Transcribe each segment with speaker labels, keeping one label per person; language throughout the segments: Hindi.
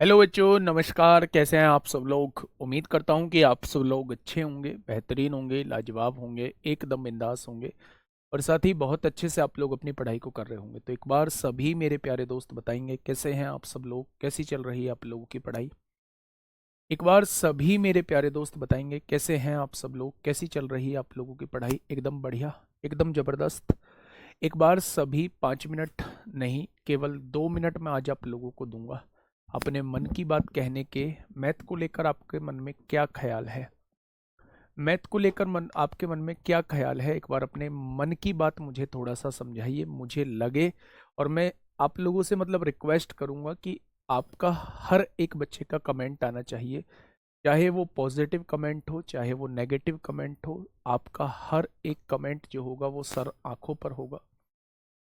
Speaker 1: हेलो बच्चों, नमस्कार। कैसे हैं आप सब लोग? उम्मीद करता हूं कि आप सब लोग अच्छे होंगे, बेहतरीन होंगे, लाजवाब होंगे, एकदम बिंदास होंगे और साथ ही बहुत अच्छे से आप लोग अपनी पढ़ाई को कर रहे होंगे। तो एक बार सभी मेरे प्यारे दोस्त बताएंगे कैसे हैं आप सब लोग, कैसी चल रही है आप लोगों की पढ़ाई। एक बार सभी मेरे प्यारे दोस्त बताएंगे कैसे हैं आप सब लोग, कैसी चल रही है आप लोगों की पढ़ाई। एकदम बढ़िया, एकदम ज़बरदस्त। एक बार सभी 5 मिनट नहीं, केवल 2 मिनट में आज आप लोगों को दूंगा अपने मन की बात कहने के। मैथ को लेकर आपके मन में क्या ख्याल है? मैथ को लेकर आपके मन में क्या ख्याल है? एक बार अपने मन की बात मुझे थोड़ा सा समझाइए, मुझे लगे। और मैं आप लोगों से मतलब रिक्वेस्ट करूंगा कि आपका हर एक बच्चे का कमेंट आना चाहिए, चाहे वो पॉजिटिव कमेंट हो चाहे वो नेगेटिव कमेंट हो। आपका हर एक कमेंट जो होगा वो सर आंखों पर होगा।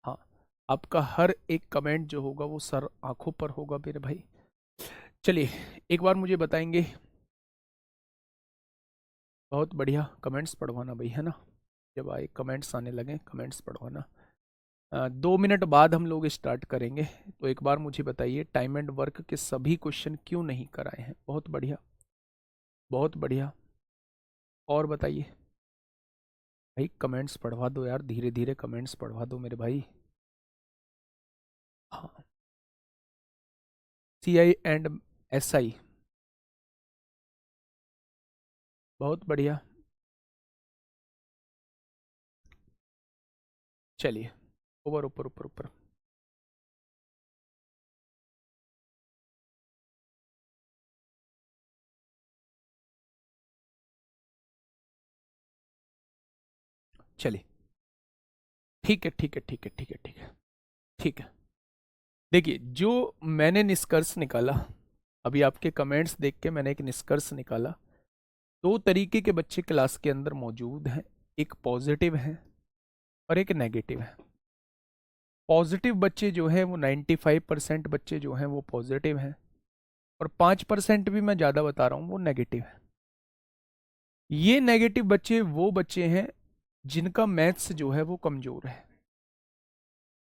Speaker 1: हाँ, आपका हर एक कमेंट जो होगा वो सर आंखों पर होगा मेरे भाई। चलिए, एक बार मुझे बताएंगे। बहुत बढ़िया, कमेंट्स पढ़वाना भाई, है ना। जब आए कमेंट्स आने लगे, कमेंट्स पढ़वाना। 2 मिनट बाद हम लोग स्टार्ट करेंगे। तो एक बार मुझे बताइए, टाइम एंड वर्क के सभी क्वेश्चन क्यों नहीं कराए हैं? बहुत बढ़िया, बहुत बढ़िया। और बताइए भाई, कमेंट्स पढ़वा दो यार, धीरे धीरे कमेंट्स पढ़वा दो मेरे भाई। हाँ, CI एंड SI, बहुत बढ़िया। चलिए, ऊपर ऊपर ऊपर ऊपर। चलिए, ठीक है ठीक है ठीक है ठीक है ठीक है ठीक है। देखिए, जो मैंने निष्कर्ष निकाला, अभी आपके कमेंट्स देख के मैंने एक निष्कर्ष निकाला। दो तरीके के बच्चे क्लास के अंदर मौजूद हैं, एक पॉजिटिव है और एक नेगेटिव है। पॉजिटिव बच्चे जो हैं वो 95% बच्चे जो हैं वो पॉजिटिव हैं, और 5% भी मैं ज़्यादा बता रहा हूँ वो नेगेटिव है। ये नेगेटिव बच्चे वो बच्चे हैं जिनका मैथ्स जो है वो कमज़ोर है,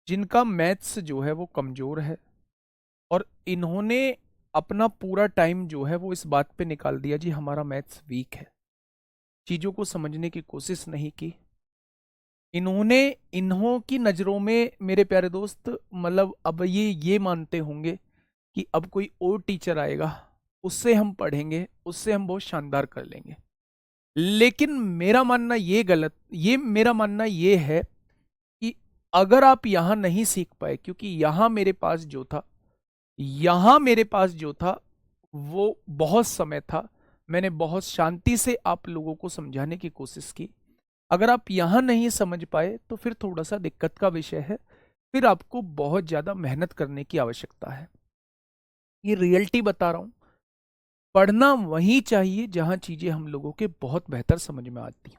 Speaker 1: जिनका मैथ्स जो है वो कमज़ोर है। और इन्होंने अपना पूरा टाइम जो है वो इस बात पे निकाल दिया जी हमारा मैथ्स वीक है, चीज़ों को समझने की कोशिश नहीं की इन्होंने। इन्हों की नज़रों में मेरे प्यारे दोस्त, मतलब अब ये मानते होंगे कि अब कोई और टीचर आएगा, उससे हम पढ़ेंगे, उससे हम बहुत शानदार कर लेंगे। लेकिन मेरा मानना ये गलत, ये मेरा मानना ये है कि अगर आप यहां नहीं सीख पाए, क्योंकि यहां मेरे पास जो था वो बहुत समय था, मैंने बहुत शांति से आप लोगों को समझाने की कोशिश की। अगर आप यहां नहीं समझ पाए तो फिर थोड़ा सा दिक्कत का विषय है, फिर आपको बहुत ज्यादा मेहनत करने की आवश्यकता है। ये रियलिटी बता रहा हूं। पढ़ना वहीं चाहिए जहां चीजें हम लोगों के बहुत बेहतर समझ में आती हूं।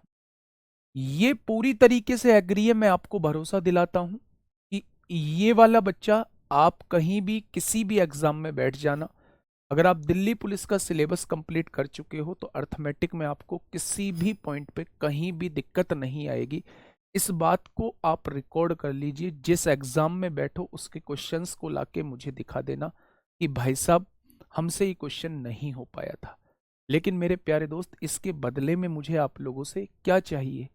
Speaker 1: ये पूरी तरीके से एग्री है, मैं आपको भरोसा दिलाता हूं कि ये वाला बच्चा, आप कहीं भी किसी भी एग्जाम में बैठ जाना, अगर आप दिल्ली पुलिस का सिलेबस कंप्लीट कर चुके हो तो अर्थमेटिक में आपको किसी भी पॉइंट पे कहीं भी दिक्कत नहीं आएगी। इस बात को आप रिकॉर्ड कर लीजिए, जिस एग्जाम में बैठो उसके क्वेश्चंस को लाके मुझे दिखा देना कि भाई साहब, हमसे ये क्वेश्चन नहीं हो पाया था। लेकिन मेरे प्यारे दोस्त, इसके बदले में मुझे आप लोगों से क्या चाहिए?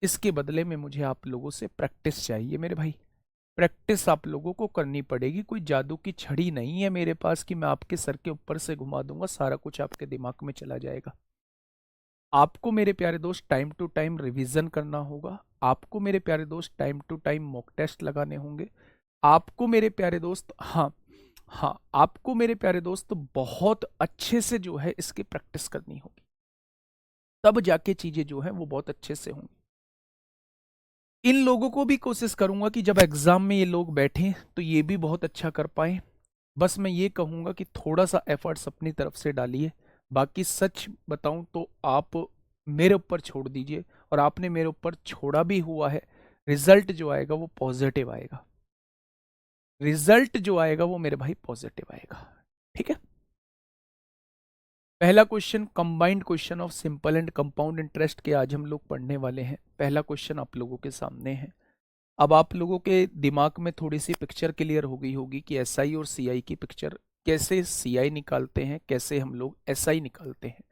Speaker 1: इसके बदले में मुझे आप लोगों से प्रैक्टिस चाहिए मेरे भाई। प्रैक्टिस आप लोगों को करनी पड़ेगी। कोई जादू की छड़ी नहीं है मेरे पास कि मैं आपके सर के ऊपर से घुमा दूंगा, सारा कुछ आपके दिमाग में चला जाएगा। आपको मेरे प्यारे दोस्त टाइम टू टाइम रिवीजन करना होगा। आपको मेरे प्यारे दोस्त time to time mock test लगाने होंगे। आपको मेरे प्यारे दोस्त, हाँ हाँ, आपको मेरे प्यारे दोस्त बहुत अच्छे से जो है इसकी प्रैक्टिस करनी होगी, तब जाके चीजें जो है वो बहुत अच्छे से होंगी। इन लोगों को भी कोशिश करूंगा कि जब एग्जाम में ये लोग बैठें तो ये भी बहुत अच्छा कर पाए। बस मैं ये कहूंगा कि थोड़ा सा एफर्ट्स अपनी तरफ से डालिए। बाकी सच बताऊं तो आप मेरे ऊपर छोड़ दीजिए, और आपने मेरे ऊपर छोड़ा भी हुआ है। रिजल्ट जो आएगा वो पॉजिटिव आएगा, रिजल्ट जो आएगा वो मेरे भाई पॉजिटिव आएगा। ठीक है। पहला question, combined question of simple and compound interest के आज हम लोग पढ़ने वाले हैं। पहला क्वेश्चन आप लोगों के सामने है। अब आप लोगों के दिमाग में थोड़ी सी पिक्चर क्लियर हो गई होगी कि SI और CI की पिक्चर कैसे CI निकालते हैं, कैसे हम लोग SI निकालते हैं।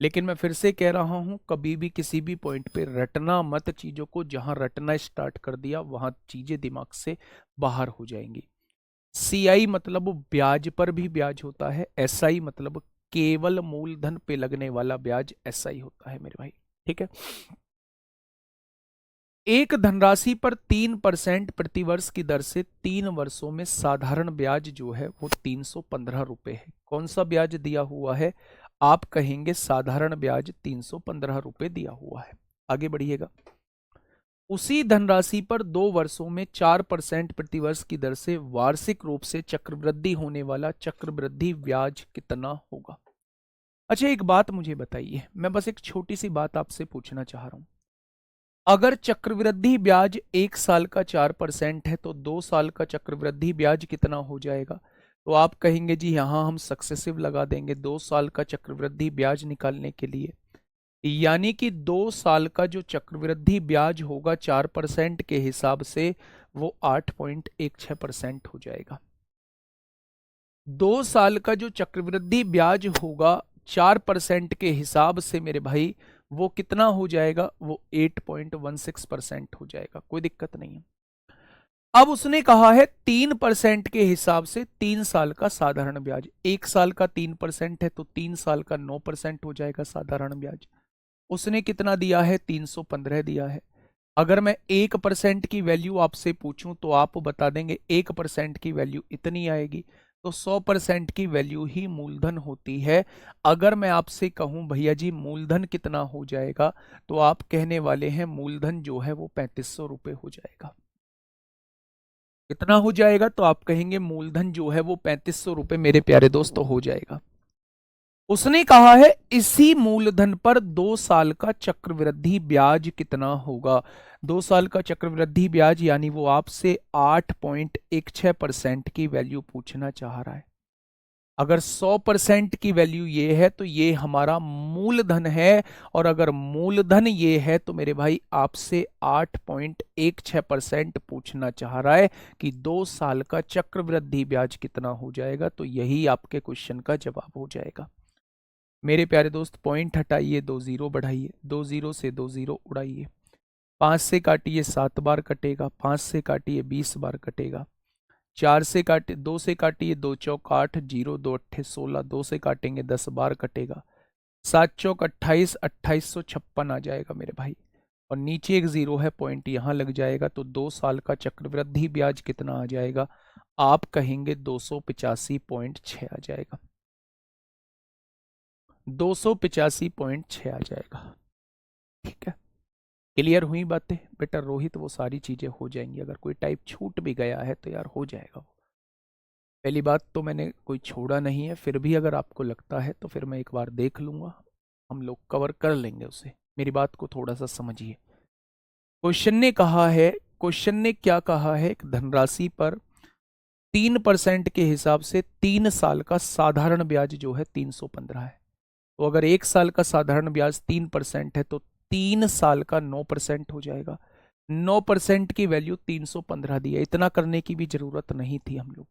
Speaker 1: लेकिन मैं फिर से कह रहा हूं, कभी भी किसी भी पॉइंट पे रटना मत चीजों को। जहां रटना स्टार्ट कर दिया वहां चीजें दिमाग से बाहर हो जाएंगी। CI मतलब ब्याज पर भी ब्याज होता है, SI मतलब केवल मूलधन पे लगने वाला ब्याज SI होता है मेरे भाई। ठीक है। एक धनराशि पर 3% प्रतिवर्ष की दर से 3 वर्षों में साधारण ब्याज जो है वो 315 रुपए है। कौन सा ब्याज दिया हुआ है? आप कहेंगे साधारण ब्याज 315 रुपए दिया हुआ है। आगे बढ़िएगा। उसी धनराशि पर 2 वर्षों में 4% प्रतिवर्ष की दर से वार्षिक रूप से चक्रवृद्धि होने वाला चक्रवृद्धि ब्याज कितना होगा? अच्छा, एक बात मुझे बताइए, मैं बस एक छोटी सी बात आपसे पूछना चाह रहा हूं। अगर चक्रवृद्धि ब्याज 1 साल का 4% है तो 2 साल का चक्रवृद्धि ब्याज कितना हो जाएगा? तो आप कहेंगे जी यहां हम सक्सेसिव लगा देंगे 2 साल का चक्रवृद्धि ब्याज निकालने के लिए। यानी कि 2 साल का जो चक्रवृद्धि ब्याज होगा 4% के हिसाब से वो 8.16% हो जाएगा। 2 साल का जो चक्रवृद्धि ब्याज होगा 4% के हिसाब से मेरे भाई वो कितना हो जाएगा? वो 8.16% हो जाएगा। कोई दिक्कत नहीं है। अब उसने कहा है 3% के हिसाब से 3 साल का साधारण ब्याज। 1 साल का 3% है तो 3 साल का 9% हो जाएगा साधारण ब्याज। उसने कितना दिया है? 315 दिया है। अगर मैं 1% की वैल्यू आपसे पूछूं तो आप बता देंगे 1% की वैल्यू इतनी आएगी। तो 100% की वैल्यू ही मूलधन होती है। अगर मैं आपसे कहूं भैया जी मूलधन कितना हो जाएगा, तो आप कहने वाले हैं मूलधन जो है वो 3500 रुपए हो जाएगा। कितना हो जाएगा? तो आप कहेंगे मूलधन जो है वो 3500 रुपए मेरे प्यारे दोस्तों हो जाएगा। उसने कहा है इसी मूलधन पर 2 साल का चक्रवृद्धि ब्याज कितना होगा? 2 साल का चक्रवृद्धि ब्याज यानी वो आपसे 8.16% की वैल्यू पूछना चाह रहा है। अगर 100% की वैल्यू ये है तो ये हमारा मूलधन है, और अगर मूलधन ये है तो मेरे भाई आपसे 8.16% पूछना चाह रहा है कि 2 साल का चक्रवृद्धि ब्याज कितना हो जाएगा। तो यही आपके क्वेश्चन का जवाब हो जाएगा। मेरे प्यारे दोस्त पॉइंट हटाइए, 2 जीरो बढ़ाइए, 2 जीरो से 2 जीरो उड़ाइए। 5 से काटिए 7 बार कटेगा, 5 से काटिए 20 बार कटेगा। 4 से काटिए 2 से काटिए 2 चौक 8, 0 2 अट्ठे 16, 2 से काटेंगे 10 बार कटेगा। 7 चौक 28, 2856 आ जाएगा मेरे भाई। और नीचे एक जीरो है, पॉइंट यहां लग जाएगा। तो 2 साल का चक्रवृद्धि ब्याज कितना आ जाएगा? आप कहेंगे 285.6 आ जाएगा। 285.6 आ जाएगा। ठीक है, क्लियर हुई बातें बेटा रोहित? वो सारी चीजें हो जाएंगी। अगर कोई टाइप छूट भी गया है तो यार हो जाएगा वो। पहली बात तो मैंने कोई छोड़ा नहीं है, फिर भी अगर आपको लगता है तो फिर मैं एक बार देख लूंगा, हम लोग कवर कर लेंगे उसे। मेरी बात को थोड़ा सा समझिए। क्वेश्चन ने कहा है, क्वेश्चन ने क्या कहा है? एक धनराशि पर 3% के हिसाब से 3 साल का साधारण ब्याज जो है 315 है। तो अगर 1 साल का साधारण ब्याज 3% है तो 3 साल का 9% हो जाएगा। 9% की वैल्यू 315 दी है। इतना करने की भी जरूरत नहीं थी हम लोग।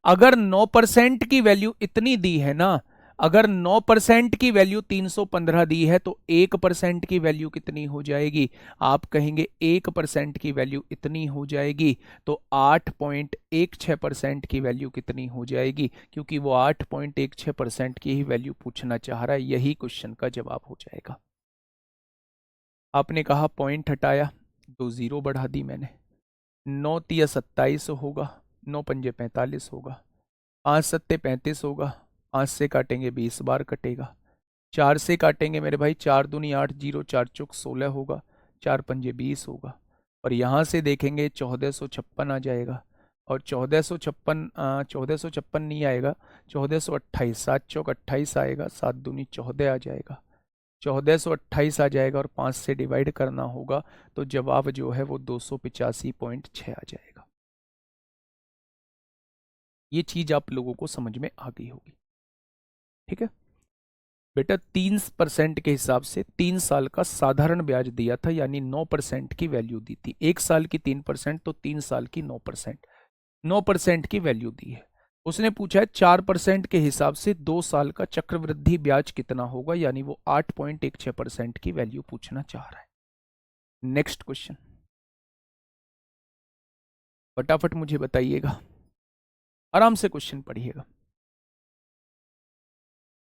Speaker 1: अगर 9% की वैल्यू इतनी दी है ना, अगर 9% की वैल्यू 315 दी है तो 1% की वैल्यू कितनी हो जाएगी? आप कहेंगे 1% की वैल्यू इतनी हो जाएगी। तो 8.16% की वैल्यू कितनी हो जाएगी? क्योंकि वो 8.16% की ही वैल्यू पूछना चाह रहा है। यही क्वेश्चन का जवाब हो जाएगा। आपने कहा पॉइंट हटाया, 2 जीरो बढ़ा दी मैंने। 9 तिया 27 होगा, 9 पंजे 45 होगा, 5 सत्ते 35 होगा, 5 से काटेंगे 20 बार कटेगा। 4 से काटेंगे मेरे भाई 4 दूनी 8, 0 4 चौक 16 होगा, 4 पंजे 20 होगा। और यहाँ से देखेंगे 1456 आ जाएगा। और 1456 नहीं आएगा, 1428, 7 चौक 28 आएगा, 7 दूनी 14 आ जाएगा। 1428 आ जाएगा और 5 से डिवाइड करना होगा। तो जवाब जो है वो 285.6 आ जाएगा। ये चीज आप लोगों को समझ में आ गई होगी। ठीक है बेटा, 3% के हिसाब से 3 साल का साधारण ब्याज दिया था, यानी 9% की वैल्यू दी थी। 1 साल की 3% तो 3 साल की 9%, 9% की वैल्यू दी है। उसने पूछा है 4% के हिसाब से 2 साल का चक्रवृद्धि ब्याज कितना होगा, यानी वो 8.16% की वैल्यू पूछना चाह रहा है। नेक्स्ट क्वेश्चन, फटाफट मुझे बताइएगा, आराम से क्वेश्चन पढ़िएगा,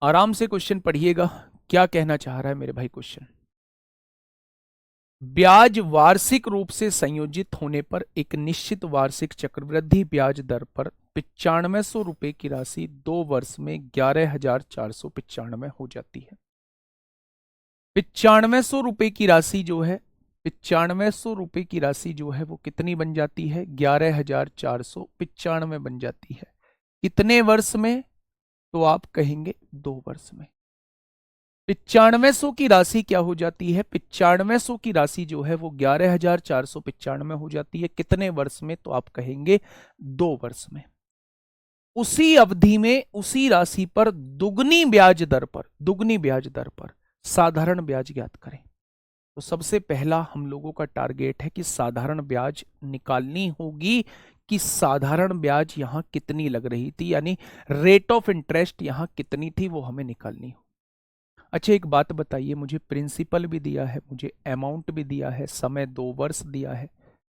Speaker 1: आराम से क्वेश्चन पढ़िएगा। क्या कहना चाह रहा है मेरे भाई क्वेश्चन? ब्याज वार्षिक रूप से संयोजित होने पर एक निश्चित वार्षिक चक्रवृद्धि ब्याज दर पर 9500 रुपए की राशि 2 वर्ष में 11,495 हो जाती है। 9500 रुपए की राशि जो है, 9500 रुपए की राशि जो है वो कितनी बन जाती है? 11,495 बन जाती है। कितने वर्ष में? तो आप कहेंगे 2 वर्ष में। 9500 की राशि क्या हो जाती है? 9500 की राशि जो है वो 11,495 हो जाती है। कितने वर्ष में? तो आप कहेंगे 2 वर्ष में। उसी अवधि में उसी राशि पर दुगनी ब्याज दर पर साधारण ब्याज ज्ञात करें। तो सबसे पहला हम लोगों का टारगेट है कि साधारण ब्याज निकालनी होगी कि साधारण ब्याज यहां कितनी लग रही थी, यानी रेट ऑफ इंटरेस्ट यहां कितनी थी, वो हमें निकालनी हो। अच्छा एक बात बताइए, मुझे प्रिंसिपल भी दिया है, मुझे अमाउंट भी दिया है, समय 2 वर्ष दिया है।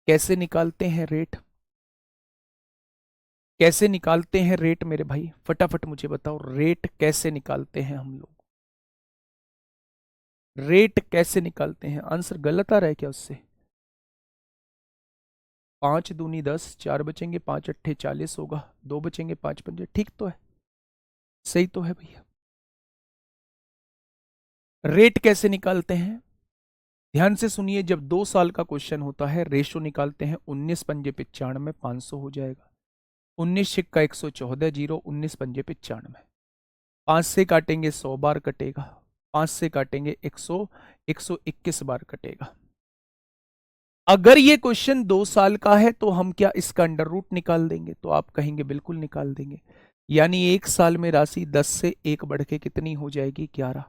Speaker 1: कैसे निकालते हैं रेट? कैसे निकालते हैं रेट मेरे भाई? फटाफट मुझे बताओ, रेट कैसे निकालते हैं हम लोग? रेट कैसे निकालते हैं? आंसर गलत आ रहा है क्या उससे? 5 दूनी 10, 4 बचेंगे, 5 अट्ठे 40 होगा, 2 बचेंगे, 5 पंजे, ठीक तो है, सही तो है भैया। रेट कैसे निकालते हैं? ध्यान से सुनिए, जब 2 साल का क्वेश्चन होता है रेशो निकालते हैं। 19 पंजे 95, 500 हो जाएगा। 19 सिक्का 114, 0, 19 पंजे 95। 5 से काटेंगे 100 बार कटेगा, 5 से काटेंगे 121 बार कटेगा। अगर ये क्वेश्चन 2 साल का है तो हम क्या इसका अंडर रूट निकाल देंगे? तो आप कहेंगे बिल्कुल निकाल देंगे। यानी 1 साल में राशि 10 से 1 बढ़ के कितनी हो जाएगी? 11।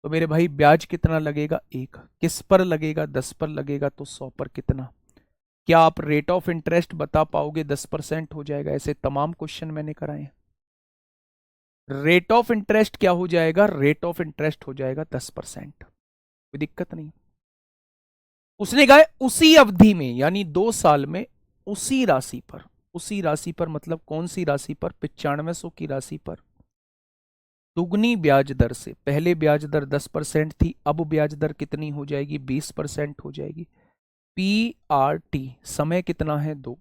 Speaker 1: तो मेरे भाई ब्याज कितना लगेगा? 1। किस पर लगेगा? 10 पर लगेगा। तो 100 पर कितना? क्या आप रेट ऑफ इंटरेस्ट बता पाओगे? 10% हो जाएगा। ऐसे तमाम क्वेश्चन मैंने कराए हैं। रेट ऑफ इंटरेस्ट क्या हो जाएगा? रेट ऑफ इंटरेस्ट हो जाएगा 10%। कोई दिक्कत नहीं। उसने कहा उसी अवधि में, यानी 2 साल में उसी राशि पर, उसी राशि पर मतलब कौन सी राशि पर? 9500 की राशि पर दुगनी ब्याज दर से। पहले ब्याज दर 10% थी, अब ब्याज दर कितनी हो जाएगी? 20% हो जाएगी। PRT समय कितना है? 2।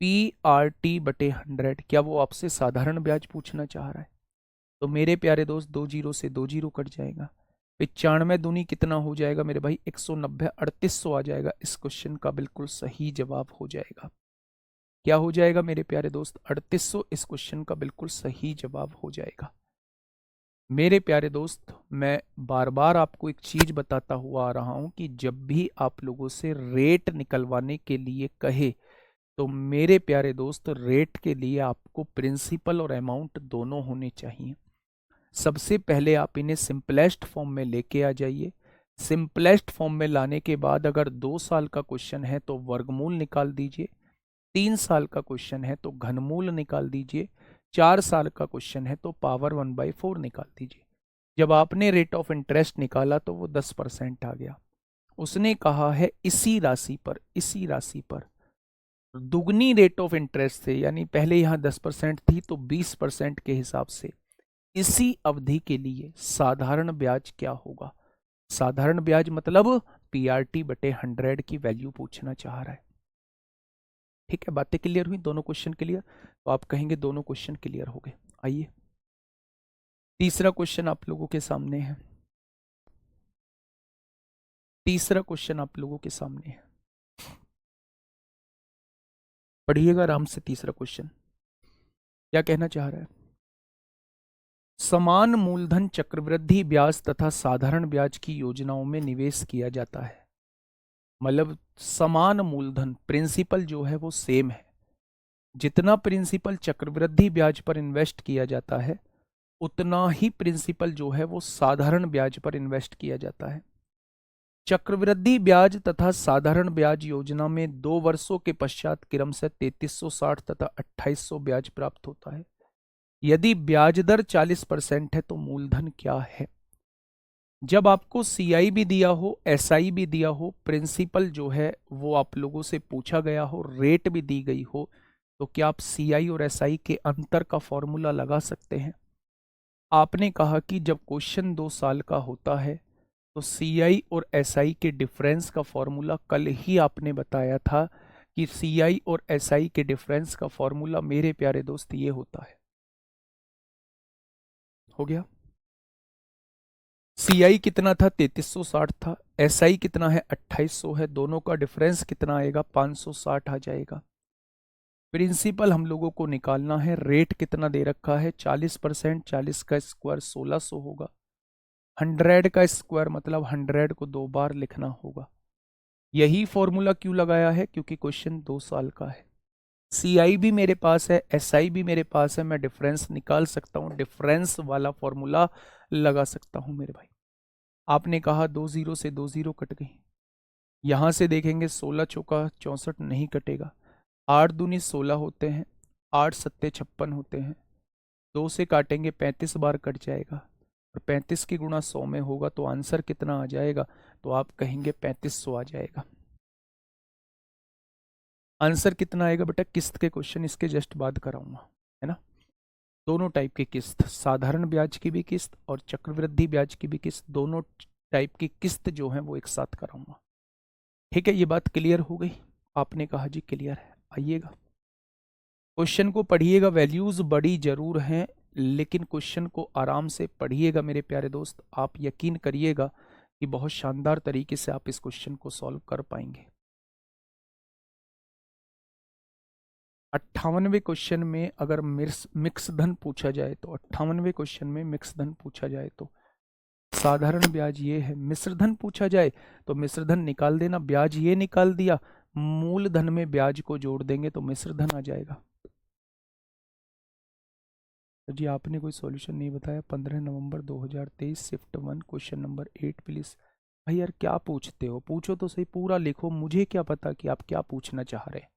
Speaker 1: PRT बटे 100। क्या वो आपसे साधारण ब्याज पूछना चाह रहा है? तो मेरे प्यारे दोस्त 2 जीरो से 2 जीरो कट जाएगा। 95 दूनी कितना हो जाएगा मेरे भाई? 190, 3800 आ जाएगा। इस क्वेश्चन का बिल्कुल सही जवाब हो जाएगा। क्या हो जाएगा मेरे प्यारे दोस्त? 3800 इस क्वेश्चन का बिल्कुल सही जवाब हो जाएगा। मेरे प्यारे दोस्त, मैं बार बार आपको एक चीज बताता हुआ आ रहा हूं कि जब भी आप लोगों से रेट निकलवाने के लिए कहे तो मेरे प्यारे दोस्त रेट के लिए आपको प्रिंसिपल और अमाउंट दोनों होने चाहिए। सबसे पहले आप इन्हें सिंपलेस्ट फॉर्म में लेके आ जाइए। सिंपलेस्ट फॉर्म में लाने के बाद अगर 2 साल का क्वेश्चन है तो वर्गमूल निकाल दीजिए, 3 साल का क्वेश्चन है तो घनमूल निकाल दीजिए, 4 साल का क्वेश्चन है तो पावर 1/4 निकाल दीजिए। जब आपने रेट ऑफ इंटरेस्ट निकाला तो वो 10% आ गया। उसने कहा है इसी राशि पर, इसी राशि पर दुगनी रेट ऑफ इंटरेस्ट से, यानी पहले यहां 10% थी तो 20% के हिसाब से इसी अवधि के लिए साधारण ब्याज क्या होगा? साधारण ब्याज मतलब PRT बटे 100 की वैल्यू पूछना चाह रहा है। ठीक है, बातें क्लियर हुई? दोनों क्वेश्चन क्लियर? तो आप कहेंगे दोनों क्वेश्चन क्लियर हो गए। आइए तीसरा क्वेश्चन आप लोगों के सामने है। तीसरा क्वेश्चन आप लोगों के सामने है, पढ़िएगा आराम से। तीसरा क्वेश्चन क्या कहना चाह रहा है? समान मूलधन चक्रवृद्धि ब्याज तथा साधारण ब्याज की योजनाओं में निवेश किया जाता है। मतलब समान मूलधन, प्रिंसिपल जो है वो सेम है। जितना प्रिंसिपल चक्रवृद्धि ब्याज पर इन्वेस्ट किया जाता है उतना ही प्रिंसिपल जो है वो साधारण ब्याज पर इन्वेस्ट किया जाता है। चक्रवृद्धि ब्याज तथा साधारण ब्याज योजना में 2 वर्षों के पश्चात क्रमशः 3360 तथा 2800 ब्याज प्राप्त होता है। यदि ब्याज दर 40% है तो मूलधन क्या है? जब आपको सीआई भी दिया हो, एसआई भी दिया हो, प्रिंसिपल जो है वो आप लोगों से पूछा गया हो, रेट भी दी गई हो, तो क्या आप सीआई और एसआई के अंतर का फॉर्मूला लगा सकते हैं? आपने कहा कि जब क्वेश्चन 2 साल का होता है तो सीआई और एसआई के डिफरेंस का फॉर्मूला कल ही आपने बताया था कि सीआई और एसआई के डिफरेंस का फॉर्मूला मेरे प्यारे दोस्त ये होता है। हो गया। सीआई कितना था? 3360 था। एसआई कितना है? 2800 है। दोनों का डिफरेंस कितना आएगा? 560 आ जाएगा। प्रिंसिपल हम लोगों को निकालना है। रेट कितना दे रखा है? 40%। 40 का स्क्वायर 1600 होगा। 100 का स्क्वायर मतलब 100 को 2 बार लिखना होगा। यही फॉर्मूला क्यों लगाया है? क्योंकि क्वेश्चन 2 साल का है। सीआई भी मेरे पास है, एसआई भी मेरे पास है, मैं डिफरेंस निकाल सकता हूं, डिफरेंस वाला फॉर्मूला लगा सकता हूं मेरे भाई। आपने कहा 2 0 से 2 0 कट गई। यहां से देखेंगे 16 चौका 64 नहीं कटेगा। 8 दूनी 16 होते हैं, 8 सत्ते 56 होते हैं। 2 से काटेंगे 35 बार कट जाएगा, और 35 की गुणा 100 में होगा तो आंसर कितना आ जाएगा? तो आप कहेंगे 3500 आ जाएगा। आंसर कितना आएगा बेटा? किस्त के क्वेश्चन इसके जस्ट बाद कराऊंगा, है ना। दोनों टाइप की किस्त, साधारण ब्याज की भी किस्त और चक्रवृद्धि ब्याज की भी किस्त, दोनों टाइप की किस्त जो है वो एक साथ कराऊंगा। ठीक है, ये बात क्लियर हो गई? आपने कहा जी क्लियर है। आइएगा क्वेश्चन को पढ़िएगा। वैल्यूज बड़ी जरूर हैं, लेकिन क्वेश्चन को आराम से पढ़िएगा मेरे प्यारे दोस्त। आप यकीन करिएगा कि बहुत शानदार तरीके से आप इस क्वेश्चन को सॉल्व कर पाएंगे। 58वें क्वेश्चन में अगर मिक्स धन पूछा जाए तो 58वें क्वेश्चन में मिक्स धन पूछा जाए तो साधारण ब्याज ये है, मिश्र धन पूछा जाए तो मिश्र धन निकाल देना, ब्याज ये निकाल दिया, मूलधन में ब्याज को जोड़ देंगे तो मिश्र धन आ जाएगा। तो जी आपने कोई सॉल्यूशन नहीं बताया। 15 नवंबर 2023 शिफ्ट 1 क्वेश्चन नंबर 8 प्लीज। भाई यार क्या पूछते हो? पूछो तो सही, पूरा लिखो। मुझे क्या पता कि आप क्या पूछना चाह रहे हैं।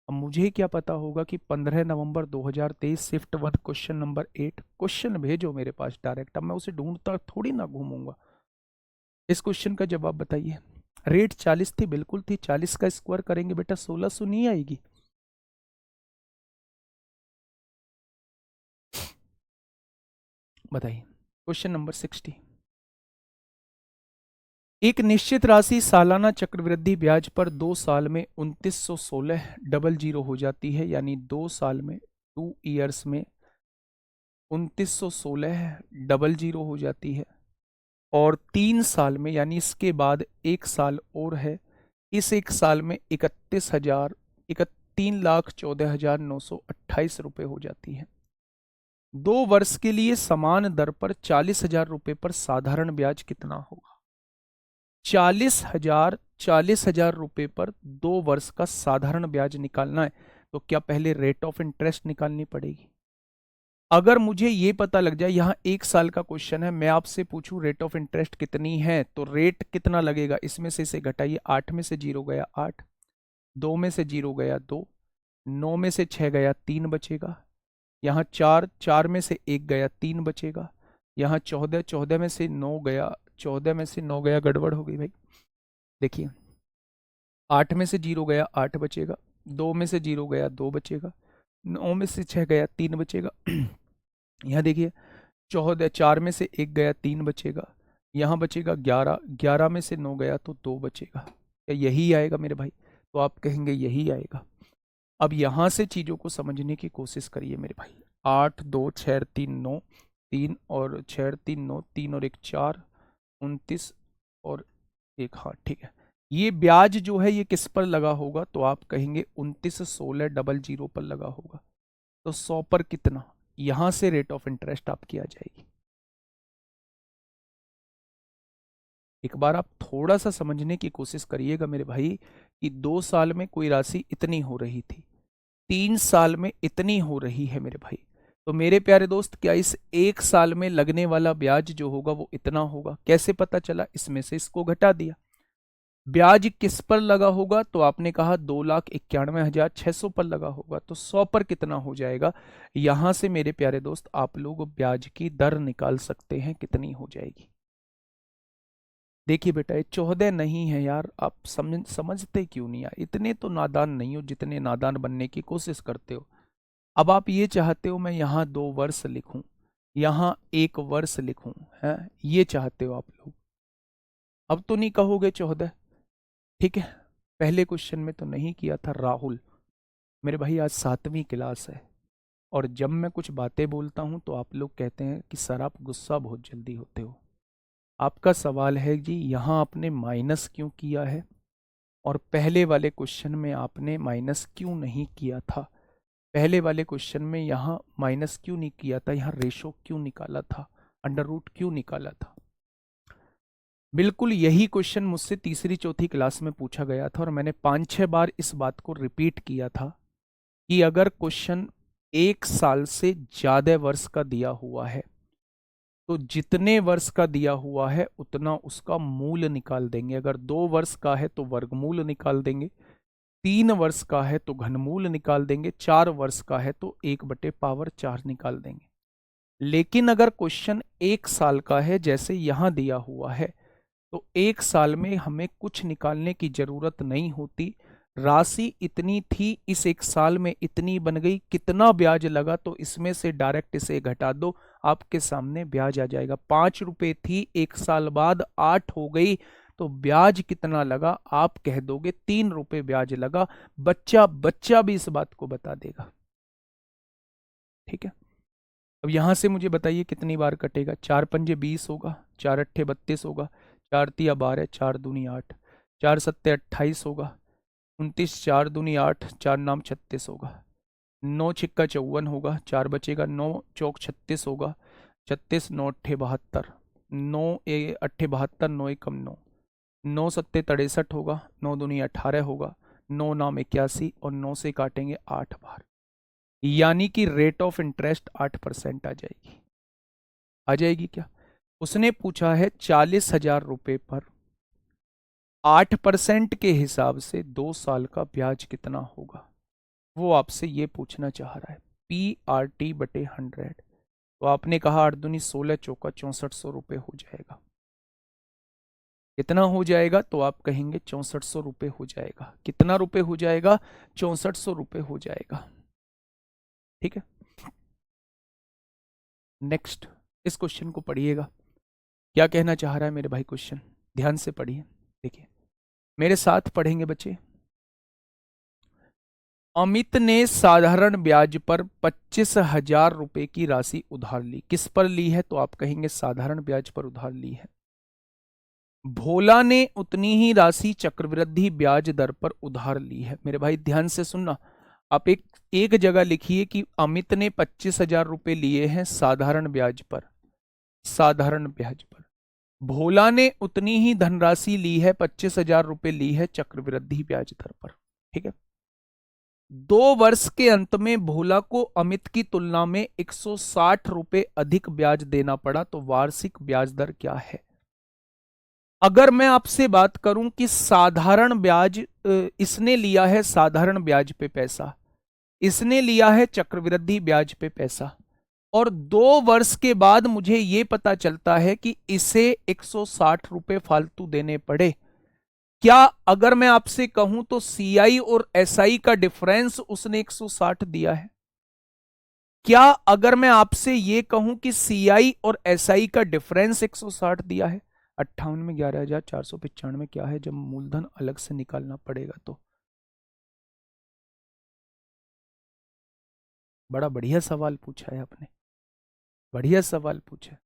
Speaker 1: अब मुझे क्या पता होगा कि 15 नवंबर 2023 शिफ्ट 1 क्वेश्चन नंबर 8। क्वेश्चन भेजो मेरे पास डायरेक्ट, अब मैं उसे ढूंढता थोड़ी ना घूमूंगा। इस क्वेश्चन का जवाब बताइए। रेट 40 थी, बिल्कुल थी। 40 का स्क्वायर करेंगे बेटा 1600 नहीं आएगी? बताइए। Question number 60। एक निश्चित राशि सालाना चक्रवृद्धि ब्याज पर 2 साल में 2916 डबल जीरो हो जाती है, यानी 2 साल में 2 ईयर्स में 2916 डबल जीरो हो जाती है, और 3 साल में यानी इसके बाद 1 साल और है, इस 1 साल में 3,14,928 रुपये हो जाती है। 2 वर्ष के लिए समान दर पर 40,000 रुपये पर साधारण ब्याज कितना होगा? 40,000 रुपये पर 2 वर्ष का साधारण ब्याज निकालना है तो क्या पहले रेट ऑफ इंटरेस्ट निकालनी पड़ेगी? अगर मुझे ये पता लग जाए, यहां 1 साल का क्वेश्चन है, मैं आपसे पूछूं रेट ऑफ इंटरेस्ट कितनी है, तो रेट कितना लगेगा? इसमें से इसे घटाइए। 8 में से 0 गया 8, 2 में से 0 गया 2, 9 में से 6 गया 3 बचेगा, यहाँ 4, 4 में से 1 गया 3 बचेगा, यहाँ 14, 14 में से 9 गया, 14 में से 9 गया, गड़बड़ हो गई भाई। देखिए 8 में से 0 गया 8 बचेगा, 2 में से 0 गया 2 बचेगा, 9 में से 6 गया 3 बचेगा। यहाँ देखिए 14, 4 में से 1 गया 3 बचेगा, यहाँ बचेगा 11, 11 में से 9 गया तो 2 बचेगा। क्या यही आएगा मेरे भाई? तो आप कहेंगे यही आएगा। अब यहाँ से चीज़ों को समझने की कोशिश करिए मेरे भाई। 8 2 6 3 9, 3 और 6 3 9, 3 और 1 4, 29 और 1, हाँ ठीक है। ये ब्याज जो है ये किस पर लगा होगा? तो आप कहेंगे 2916 डबल जीरो पर लगा होगा। तो 100 पर कितना? यहां से रेट ऑफ इंटरेस्ट आपकी आ जाएगी। एक बार आप थोड़ा सा समझने की कोशिश करिएगा मेरे भाई कि 2 साल में कोई राशि इतनी हो रही थी, 3 साल में इतनी हो रही है मेरे भाई। तो मेरे प्यारे दोस्त क्या इस 1 साल में लगने वाला ब्याज जो होगा वो इतना होगा? कैसे पता चला? इसमें से इसको घटा दिया। ब्याज किस पर लगा होगा, तो आपने कहा 2,91,600 पर लगा होगा, तो 100 पर कितना हो जाएगा। यहां से मेरे प्यारे दोस्त आप लोग ब्याज की दर निकाल सकते हैं, कितनी हो जाएगी। देखिए बेटा, ये 14 नहीं है यार, आप समझते क्यों नहीं यार, इतने तो नादान नहीं हो जितने नादान बनने की कोशिश करते हो। अब आप ये चाहते हो मैं यहाँ 2 वर्ष लिखूं, यहाँ 1 वर्ष लिखूं, है ये चाहते हो आप लोग। अब तो नहीं कहोगे 14, ठीक है। पहले क्वेश्चन में तो नहीं किया था राहुल। मेरे भाई आज 7वीं क्लास है, और जब मैं कुछ बातें बोलता हूं तो आप लोग कहते हैं कि सर आप गुस्सा बहुत जल्दी होते हो। आपका सवाल है जी यहाँ आपने माइनस क्यों किया है, और पहले वाले क्वेश्चन में आपने माइनस क्यों नहीं किया था। पहले वाले क्वेश्चन में यहाँ माइनस क्यों नहीं किया था, यहाँ रेशो क्यों निकाला था, अंडर रूट क्यों निकाला था। बिल्कुल यही क्वेश्चन मुझसे तीसरी चौथी क्लास में पूछा गया था, और मैंने 5-6 बार इस बात को रिपीट किया था कि अगर क्वेश्चन 1 साल से ज्यादा वर्ष का दिया हुआ है तो जितने वर्ष का दिया हुआ है उतना उसका मूल निकाल देंगे। अगर 2 वर्ष का है तो वर्गमूल निकाल देंगे, 3 वर्ष का है तो घनमूल निकाल देंगे, 4 वर्ष का है तो 1/4 निकाल देंगे। लेकिन अगर क्वेश्चन 1 साल का है जैसे यहां दिया हुआ है, तो 1 साल में हमें कुछ निकालने की जरूरत नहीं होती। राशि इतनी थी, इस 1 साल में इतनी बन गई, कितना ब्याज लगा तो इसमें से डायरेक्ट इसे घटा दो, आपके सामने ब्याज आ जाएगा। 5 रुपए थी, 1 साल बाद 8 हो गई, तो ब्याज कितना लगा आप कह दोगे 3 रुपए ब्याज लगा। बच्चा बच्चा भी इस बात को बता देगा, ठीक है। अब यहां से मुझे बताइए कितनी बार कटेगा। 4×5 = 20 होगा, 4×8 = 32 होगा, 4×3 = 12, 4×2 = 8, 4×7 = 28 होगा, 29, 4×2 = 8, 4×9 = 36 होगा, 9×6 = 54 होगा, 4 बचेगा, 9×4 = 36 होगा, 36, 9×8 = 72, 9×8 = 72, 9 × 9, 9×7 = 63 होगा, 9×2 = 18 होगा, 9×9 = 81, और 9 से काटेंगे 8 बार, यानी कि रेट ऑफ इंटरेस्ट 8% आ जाएगी। आ जाएगी क्या। उसने पूछा है 40,000 रुपए पर 8% के हिसाब से 2 साल का ब्याज कितना होगा, वो आपसे ये पूछना चाह रहा है। PRT/100, तो आपने कहा 8×2 = 16, 4×4 = 6400 रुपये हो जाएगा। कितना हो जाएगा, तो आप कहेंगे 6400 रुपये हो जाएगा। कितना रुपए हो जाएगा, 6400 रुपये हो जाएगा, ठीक है। नेक्स्ट, इस क्वेश्चन को पढ़िएगा, क्या कहना चाह रहा है मेरे भाई क्वेश्चन, ध्यान से पढ़िए। देखिए मेरे साथ पढ़ेंगे बच्चे। अमित ने साधारण ब्याज पर 25,000 रुपए की राशि उधार ली। किस पर ली है, तो आप कहेंगे साधारण ब्याज पर उधार ली है। भोला ने उतनी ही राशि चक्रवृद्धि ब्याज दर पर उधार ली है। मेरे भाई ध्यान से सुनना, आप एक जगह लिखिए कि अमित ने 25,000 रुपए लिए हैं साधारण ब्याज पर, साधारण ब्याज पर। भोला ने उतनी ही धनराशि ली है, 25,000 रुपए ली है चक्रवृद्धि ब्याज दर पर, ठीक है। 2 वर्ष के अंत में भोला को अमित की तुलना में 160 रुपए अधिक ब्याज देना पड़ा, तो वार्षिक ब्याज दर क्या है। अगर मैं आपसे बात करूं कि साधारण ब्याज, इसने लिया है साधारण ब्याज पे पैसा, इसने लिया है चक्रवृद्धि ब्याज पे पैसा, और 2 वर्ष के बाद मुझे यह पता चलता है कि इसे 160 रुपए फालतू देने पड़े। क्या अगर मैं आपसे कहूं तो CI और SI का डिफरेंस उसने 160 दिया है। क्या अगर मैं आपसे यह कहूं कि CI और SI का डिफरेंस 160 दिया है। 58 में 11,495 क्या है, जब मूलधन अलग से निकालना पड़ेगा तो। बड़ा बढ़िया सवाल पूछा है आपने, बढ़िया सवाल पूछा है।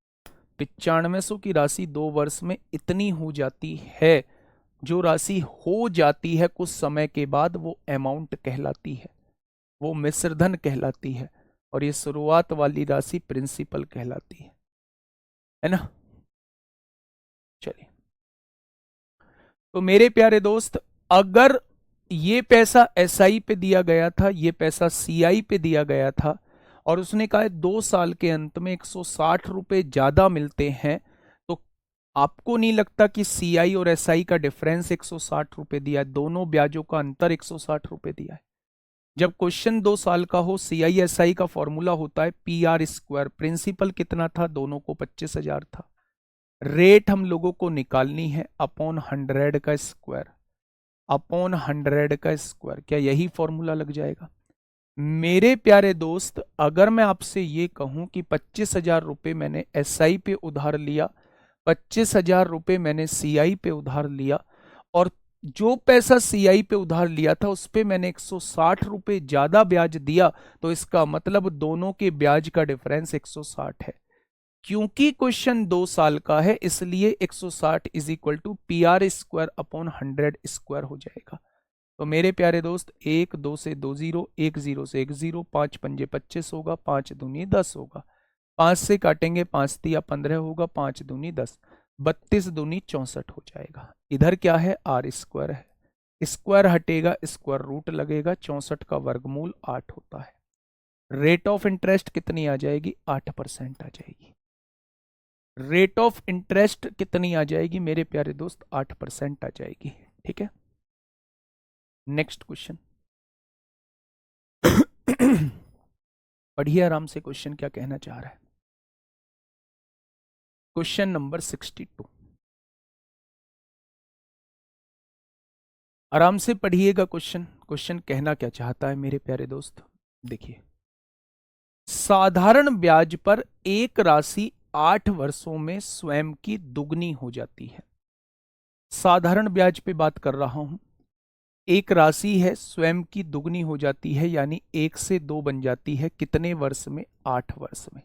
Speaker 1: 9500 की राशि 2 वर्ष में इतनी हो जाती है, जो राशि हो जाती है कुछ समय के बाद वो अमाउंट कहलाती है, वो मिश्रधन कहलाती है, और ये शुरुआत वाली राशि प्रिंसिपल कहलाती है ना। चलिए, तो मेरे प्यारे दोस्त, अगर ये पैसा SI पे दिया गया था, ये पैसा CI पे दिया गया था, और उसने कहा 2 साल के अंत में 160 रुपए ज्यादा मिलते हैं, तो आपको नहीं लगता कि सीआई और एसआई का डिफरेंस 160 रुपए दिया है, दोनों ब्याजों का अंतर 160 रुपए दिया है। जब क्वेश्चन 2 साल का हो, सीआई एसआई का फॉर्मूला होता है पी आर स्क्वायर। प्रिंसिपल कितना था, दोनों को 25,000 था। रेट हम लोगों को निकालनी है अपॉन 100 का स्क्वायर, अपॉन 100 का स्क्वायर। क्या यही फॉर्मूला लग जाएगा? मेरे प्यारे दोस्त, अगर मैं आपसे ये कहूं कि 25,000 रुपये मैंने एसआई पे उधार लिया, 25,000 रुपये मैंने सीआई पे उधार लिया, और जो पैसा सीआई पे उधार लिया था उस पे मैंने 160 रुपये ज्यादा ब्याज दिया, तो इसका मतलब दोनों के ब्याज का डिफरेंस 160 है। क्योंकि क्वेश्चन 2 साल का है, इसलिए 160 is equal to P R square upon 100 square हो जाएगा। तो मेरे प्यारे दोस्त, 1 2 से 2 0, 1 0 से 1 0, 5 पंजे 25 होगा, 5 दूनी 10 होगा, 5 से काटेंगे 5 तिया 15 होगा, 5 दूनी 10, 32 दूनी 64 हो जाएगा। इधर क्या है, आर स्क्वायर है, स्क्वायर हटेगा, स्क्वायर रूट लगेगा, 64 का वर्गमूल 8 होता है। रेट ऑफ इंटरेस्ट कितनी आ जाएगी, 8% आ जाएगी। रेट ऑफ इंटरेस्ट कितनी आ जाएगी मेरे प्यारे दोस्त, 8% आ जाएगी। ठीक है, नेक्स्ट क्वेश्चन पढ़िए आराम से, क्वेश्चन क्या कहना चाह रहा है। क्वेश्चन नंबर 62, आराम से पढ़िएगा क्वेश्चन। क्वेश्चन कहना क्या चाहता है मेरे प्यारे दोस्त, देखिए। साधारण ब्याज पर एक राशि 8 वर्षों में स्वयं की दुगनी हो जाती है। साधारण ब्याज पे बात कर रहा हूं। एक राशि है, स्वयं की दुगनी हो जाती है, यानी 1 से 2 बन जाती है। कितने वर्ष में, 8 वर्ष में।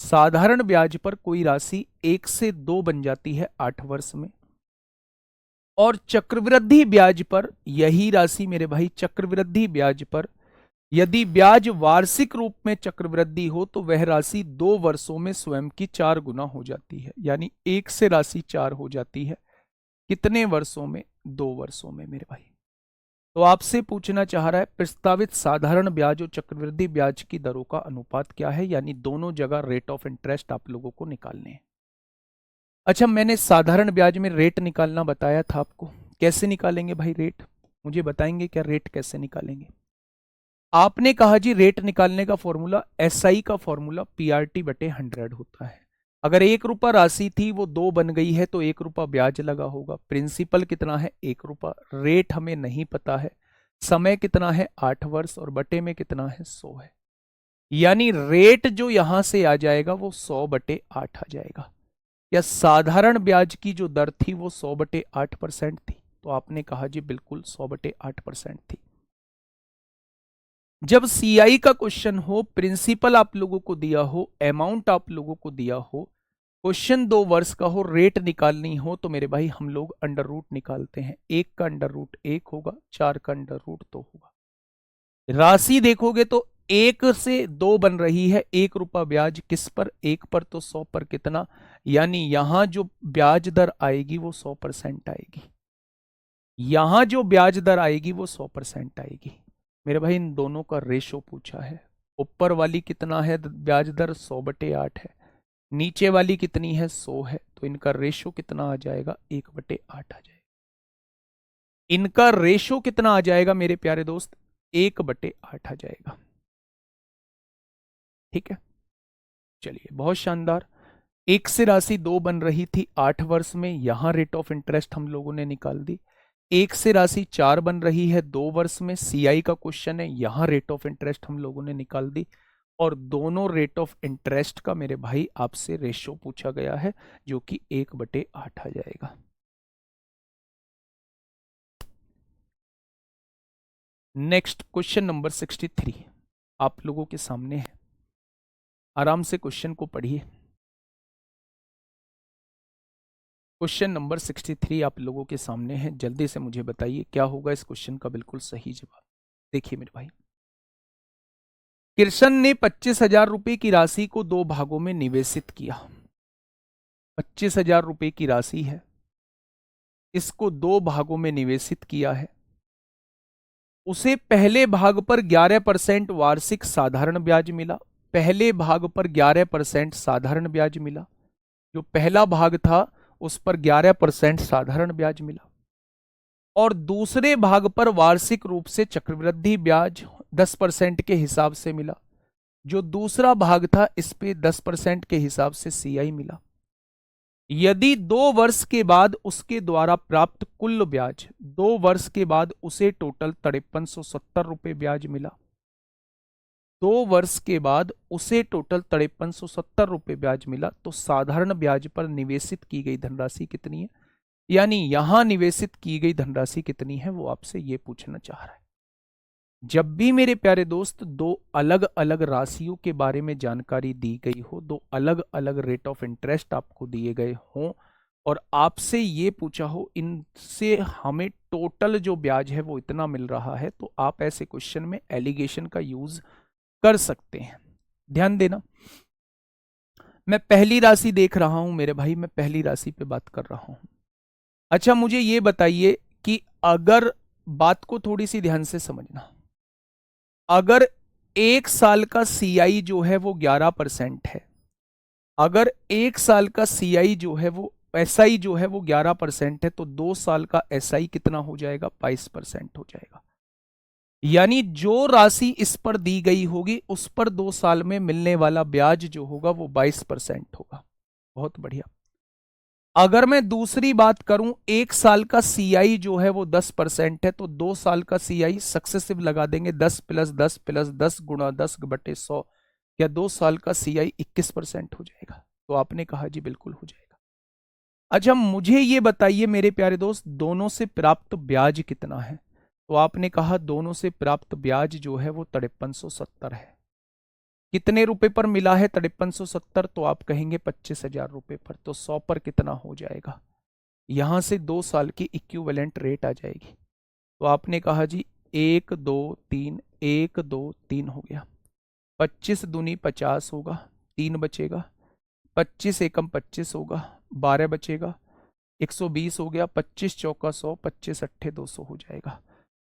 Speaker 1: साधारण ब्याज पर कोई राशि 1 से 2 बन जाती है 8 वर्ष में। और चक्रवृद्धि ब्याज पर यही राशि मेरे भाई, चक्रवृद्धि ब्याज पर यदि ब्याज वार्षिक रूप में चक्रवृद्धि हो तो वह राशि 2 वर्षों में स्वयं की 4 गुना हो जाती है, यानी 1 से राशि 4 हो जाती है। कितने वर्षों में, 2 वर्षों में मेरे भाई। तो आपसे पूछना चाह रहा है प्रस्तावित साधारण ब्याज और चक्रवृद्धि ब्याज की दरों का अनुपात क्या है, यानी दोनों जगह रेट ऑफ इंटरेस्ट आप लोगों को निकालने हैं। अच्छा, मैंने साधारण ब्याज में रेट निकालना बताया था आपको, कैसे निकालेंगे भाई रेट, मुझे बताएंगे क्या रेट कैसे निकालेंगे। आपने कहा जी रेट निकालने का फॉर्मूला एसआई का फॉर्मूला पीआरटी बटे 100 होता है। अगर 1 रुपया राशि थी वो 2 बन गई है तो 1 रुपया ब्याज लगा होगा। प्रिंसिपल कितना है, 1 रुपया। रेट हमें नहीं पता है, समय कितना है 8 वर्ष, और बटे में कितना है 100 है, यानी रेट जो यहां से आ जाएगा वो 100 बटे 8 आ जाएगा। या साधारण ब्याज की जो दर थी वो 100 बटे 8% थी, तो आपने कहा जी बिल्कुल 100 बटे 8% थी। जब सीआई का क्वेश्चन हो, प्रिंसिपल आप लोगों को दिया हो, अमाउंट आप लोगों को दिया हो, क्वेश्चन 2 वर्ष का हो, रेट निकालनी हो, तो मेरे भाई हम लोग अंडर रूट निकालते हैं। 1 का अंडर रूट 1 होगा, 4 का अंडर रूट 2 होगा। राशि देखोगे तो 1 से 2 बन रही है, 1 रुपया ब्याज किस पर, 1 पर, तो 100 पर कितना, यानी यहां जो ब्याज दर आएगी वो 100% आएगी। यहां जो ब्याज दर आएगी वो 100% आएगी। मेरे भाई इन दोनों का रेशो पूछा है। ऊपर वाली कितना है ब्याज दर, 100 बटे 8 है, नीचे वाली कितनी है 100 है, तो इनका रेशो कितना आ जाएगा, 1 बटे 8 आ जाएगा। इनका रेशो कितना आ जाएगा मेरे प्यारे दोस्त, 1 बटे 8 आ जाएगा। ठीक है, चलिए बहुत शानदार। 1 से राशि 2 बन रही थी 8 वर्ष में, यहां रेट ऑफ इंटरेस्ट हम लोगों ने निकाल दी। 1 से राशि 4 बन रही है 2 वर्ष में, सीआई का क्वेश्चन है, यहां रेट ऑफ इंटरेस्ट हम लोगों ने निकाल दी। और दोनों रेट ऑफ इंटरेस्ट का मेरे भाई आपसे रेशो पूछा गया है, जो कि 1 बटे 8 आ जाएगा। नेक्स्ट क्वेश्चन नंबर 63 आप लोगों के सामने है, आराम से क्वेश्चन को पढ़िए। क्वेश्चन नंबर 63 आप लोगों के सामने है, जल्दी से मुझे बताइए क्या होगा इस क्वेश्चन का बिल्कुल सही जवाब। देखिए मेरे भाई, किशन ने 25,000 रुपए की राशि को 2 भागों में निवेशित किया। 25,000 रुपए की राशि है, इसको 2 भागों में निवेशित किया है। उसे पहले भाग पर 11% वार्षिक साधारण ब्याज मिला। पहले भाग पर 11% साधारण ब्याज मिला। जो पहला भाग था उस पर 11% साधारण ब्याज मिला, और दूसरे भाग पर वार्षिक रूप से चक्रवृद्धि ब्याज 10% के हिसाब से मिला। जो दूसरा भाग था इस पे 10% के हिसाब से सीआई मिला। यदि 2 वर्ष के बाद उसके द्वारा प्राप्त कुल ब्याज, 2 वर्ष के बाद उसे टोटल 5370 रुपये ब्याज मिला, 2 वर्ष के बाद उसे टोटल 5370 रुपये ब्याज मिला, तो साधारण ब्याज पर निवेशित की गई धनराशि कितनी है, यानी यहां निवेशित की गई धनराशि कितनी है, वो आपसे ये पूछना चाह रहा है। जब भी मेरे प्यारे दोस्त दो अलग अलग राशियों के बारे में जानकारी दी गई हो, दो अलग अलग रेट ऑफ इंटरेस्ट आपको दिए गए हों, और आपसे ये पूछा हो इनसे हमें टोटल जो ब्याज है वो इतना मिल रहा है, तो आप ऐसे क्वेश्चन में एलिगेशन का यूज कर सकते हैं। ध्यान देना, मैं पहली राशि देख रहा हूं मेरे भाई, मैं पहली राशि पे बात कर रहा हूं। अच्छा, मुझे ये बताइए कि अगर बात को थोड़ी सी ध्यान से समझना, अगर 1 साल का सीआई जो है वो 11% है, अगर 1 साल का सीआई जो है वो एसआई जो है वो 11% है, तो 2 साल का एसआई कितना हो जाएगा, 22% हो जाएगा। यानी जो राशि इस पर दी गई होगी उस पर 2 साल में मिलने वाला ब्याज जो होगा वो 22% होगा। बहुत बढ़िया। अगर मैं दूसरी बात करूं, 1 साल का सीआई जो है वो 10% है, तो 2 साल का सीआई सक्सेसिव लगा देंगे, 10 + 10 + 10 × 10/100, या 2 साल का सीआई 21% हो जाएगा। तो आपने कहा जी बिल्कुल हो जाएगा। अच्छा, मुझे ये बताइए मेरे प्यारे दोस्त, दोनों से प्राप्त ब्याज कितना है, तो आपने कहा दोनों से प्राप्त ब्याज जो है वो 5370 है। कितने रुपए पर मिला है 5370, तो आप कहेंगे 25,000 रुपए पर, तो 100 पर कितना हो जाएगा, यहां से 2 साल की इक्विवेलेंट रेट आ जाएगी। तो आपने कहा जी 1 2 3, 1 2 3 हो गया, 25 दूनी 50 होगा, 3 बचेगा, 25 एकम 25 होगा, 12 बचेगा, 120 हो गया, 25 चौका 100, 25 अट्ठे 200 हो जाएगा।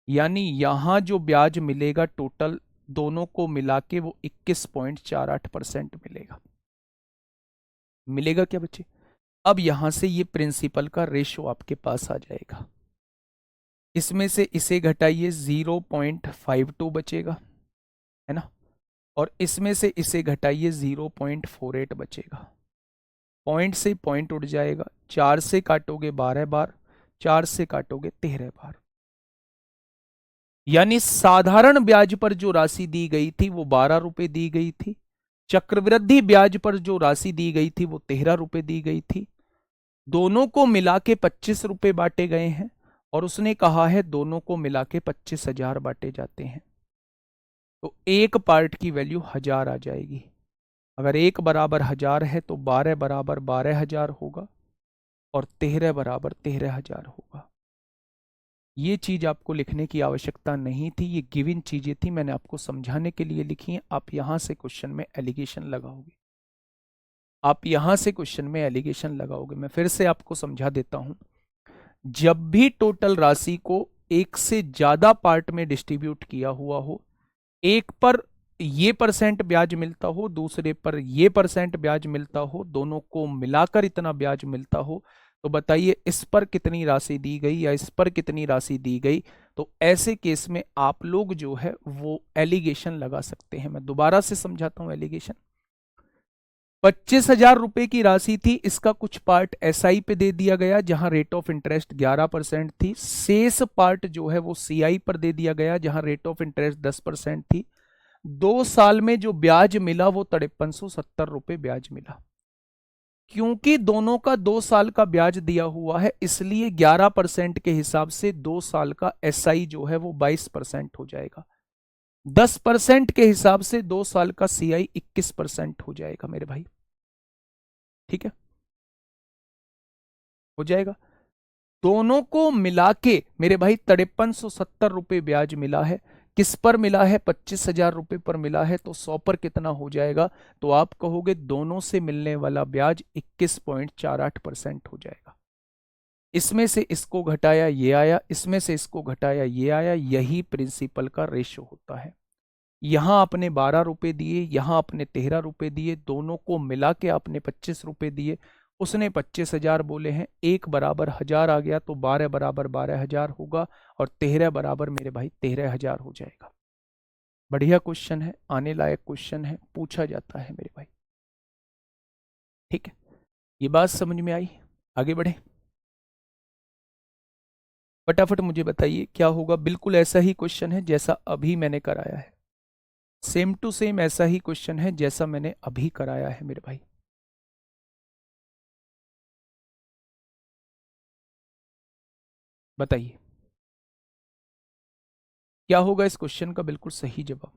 Speaker 1: यानी यहां जो ब्याज मिलेगा टोटल दोनों को मिला के वो 21.48% मिलेगा। मिलेगा क्या बच्चे? अब यहां से ये प्रिंसिपल का रेशो आपके पास आ जाएगा। इसमें से इसे घटाइए, 0.52 बचेगा, है ना, और इसमें से इसे घटाइए 0.48 बचेगा। पॉइंट से पॉइंट उड़ जाएगा, 4 से काटोगे 12 बार, 4 से काटोगे 13 बार। यानी साधारण ब्याज पर जो राशि दी गई थी वो 12 रुपए दी गई थी, चक्रवृद्धि ब्याज पर जो राशि दी गई थी वो 13 रुपए दी गई थी। दोनों को मिला के 25 रुपए बांटे गए हैं, और उसने कहा है दोनों को मिला के 25,000 बांटे जाते हैं। तो एक पार्ट की वैल्यू 1000 आ जाएगी। अगर 1 बराबर 1000 है तो 12 बराबर 12,000 होगा, और 13 बराबर 13,000 होगा। ये चीज आपको लिखने की आवश्यकता नहीं थी, ये गिवन चीजें थी, मैंने आपको समझाने के लिए लिखी हैं। आप यहां से क्वेश्चन में एलिगेशन लगाओगे, आप यहां से क्वेश्चन में एलिगेशन लगाओगे। मैं फिर से आपको समझा देता हूं, जब भी टोटल राशि को एक से ज्यादा पार्ट में डिस्ट्रीब्यूट किया हुआ हो, एक पर ये % ब्याज मिलता हो, दूसरे पर ये % ब्याज मिलता हो, दोनों को मिलाकर इतना ब्याज मिलता हो, तो बताइए इस पर कितनी राशि दी गई या इस पर कितनी राशि दी गई। तो ऐसे केस में आप लोग जो है वो एलिगेशन लगा सकते हैं। मैं दोबारा से समझाता हूं एलिगेशन। 25,000 रुपए की राशि थी, इसका कुछ पार्ट एसआई पे दे दिया गया जहां रेट ऑफ इंटरेस्ट 11% थी, शेष पार्ट जो है वो सीआई पर दे दिया गया जहां रेट ऑफ इंटरेस्ट 10% थी। 2 साल में जो ब्याज मिला वो 5370 रुपए ब्याज मिला। क्योंकि दोनों का 2 साल का ब्याज दिया हुआ है, इसलिए 11% के हिसाब से 2 साल का एसआई जो है वो 22% हो जाएगा। 10% के हिसाब से 2 साल का सीआई 21% हो जाएगा मेरे भाई। ठीक है, हो जाएगा। दोनों को मिला के मेरे भाई 5370 रुपए ब्याज मिला है। किस पर मिला है? 25,000 रुपए पर मिला है, तो 100 पर कितना हो जाएगा? तो आप कहोगे दोनों से मिलने वाला ब्याज 21.48% हो जाएगा। इसमें से इसको घटाया ये आया, इसमें से इसको घटाया ये आया, यही प्रिंसिपल का रेशो होता है। यहां आपने 12 रुपए दिए, यहां आपने 13 रुपए दिए, दोनों को मिला के आपने 25 रुपए दिए, उसने 25,000 बोले हैं, 1 बराबर 1000 आ गया तो 12 बराबर 12,000 होगा और 13 बराबर मेरे भाई 13,000 हो जाएगा। बढ़िया क्वेश्चन है, आने लायक क्वेश्चन है, पूछा जाता है मेरे भाई। ठीक है, ये बात समझ में आई? आगे बढ़े, फटाफट मुझे बताइए क्या होगा। बिल्कुल ऐसा ही क्वेश्चन है जैसा अभी मैंने कराया है, सेम टू सेम ऐसा ही क्वेश्चन है जैसा मैंने अभी कराया है मेरे भाई। बताइए क्या होगा इस क्वेश्चन का बिल्कुल सही जवाब।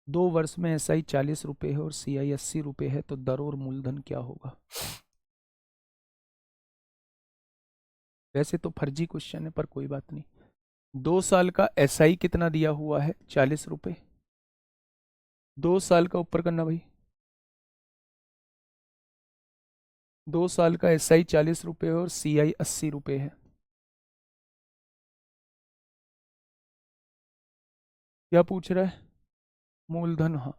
Speaker 1: 2 वर्ष में एसआई 40 रुपए है और सीआई 80 रुपए है, तो दर और मूलधन क्या होगा? वैसे तो फर्जी क्वेश्चन है पर कोई बात नहीं। 2 साल का एसआई कितना दिया हुआ है? 40 रुपए। 2 साल का ऊपर करना भाई। 2 साल का एसआई 40 रुपए और सीआई 80 रुपए है। क्या पूछ रहा है? मूलधन, हाँ।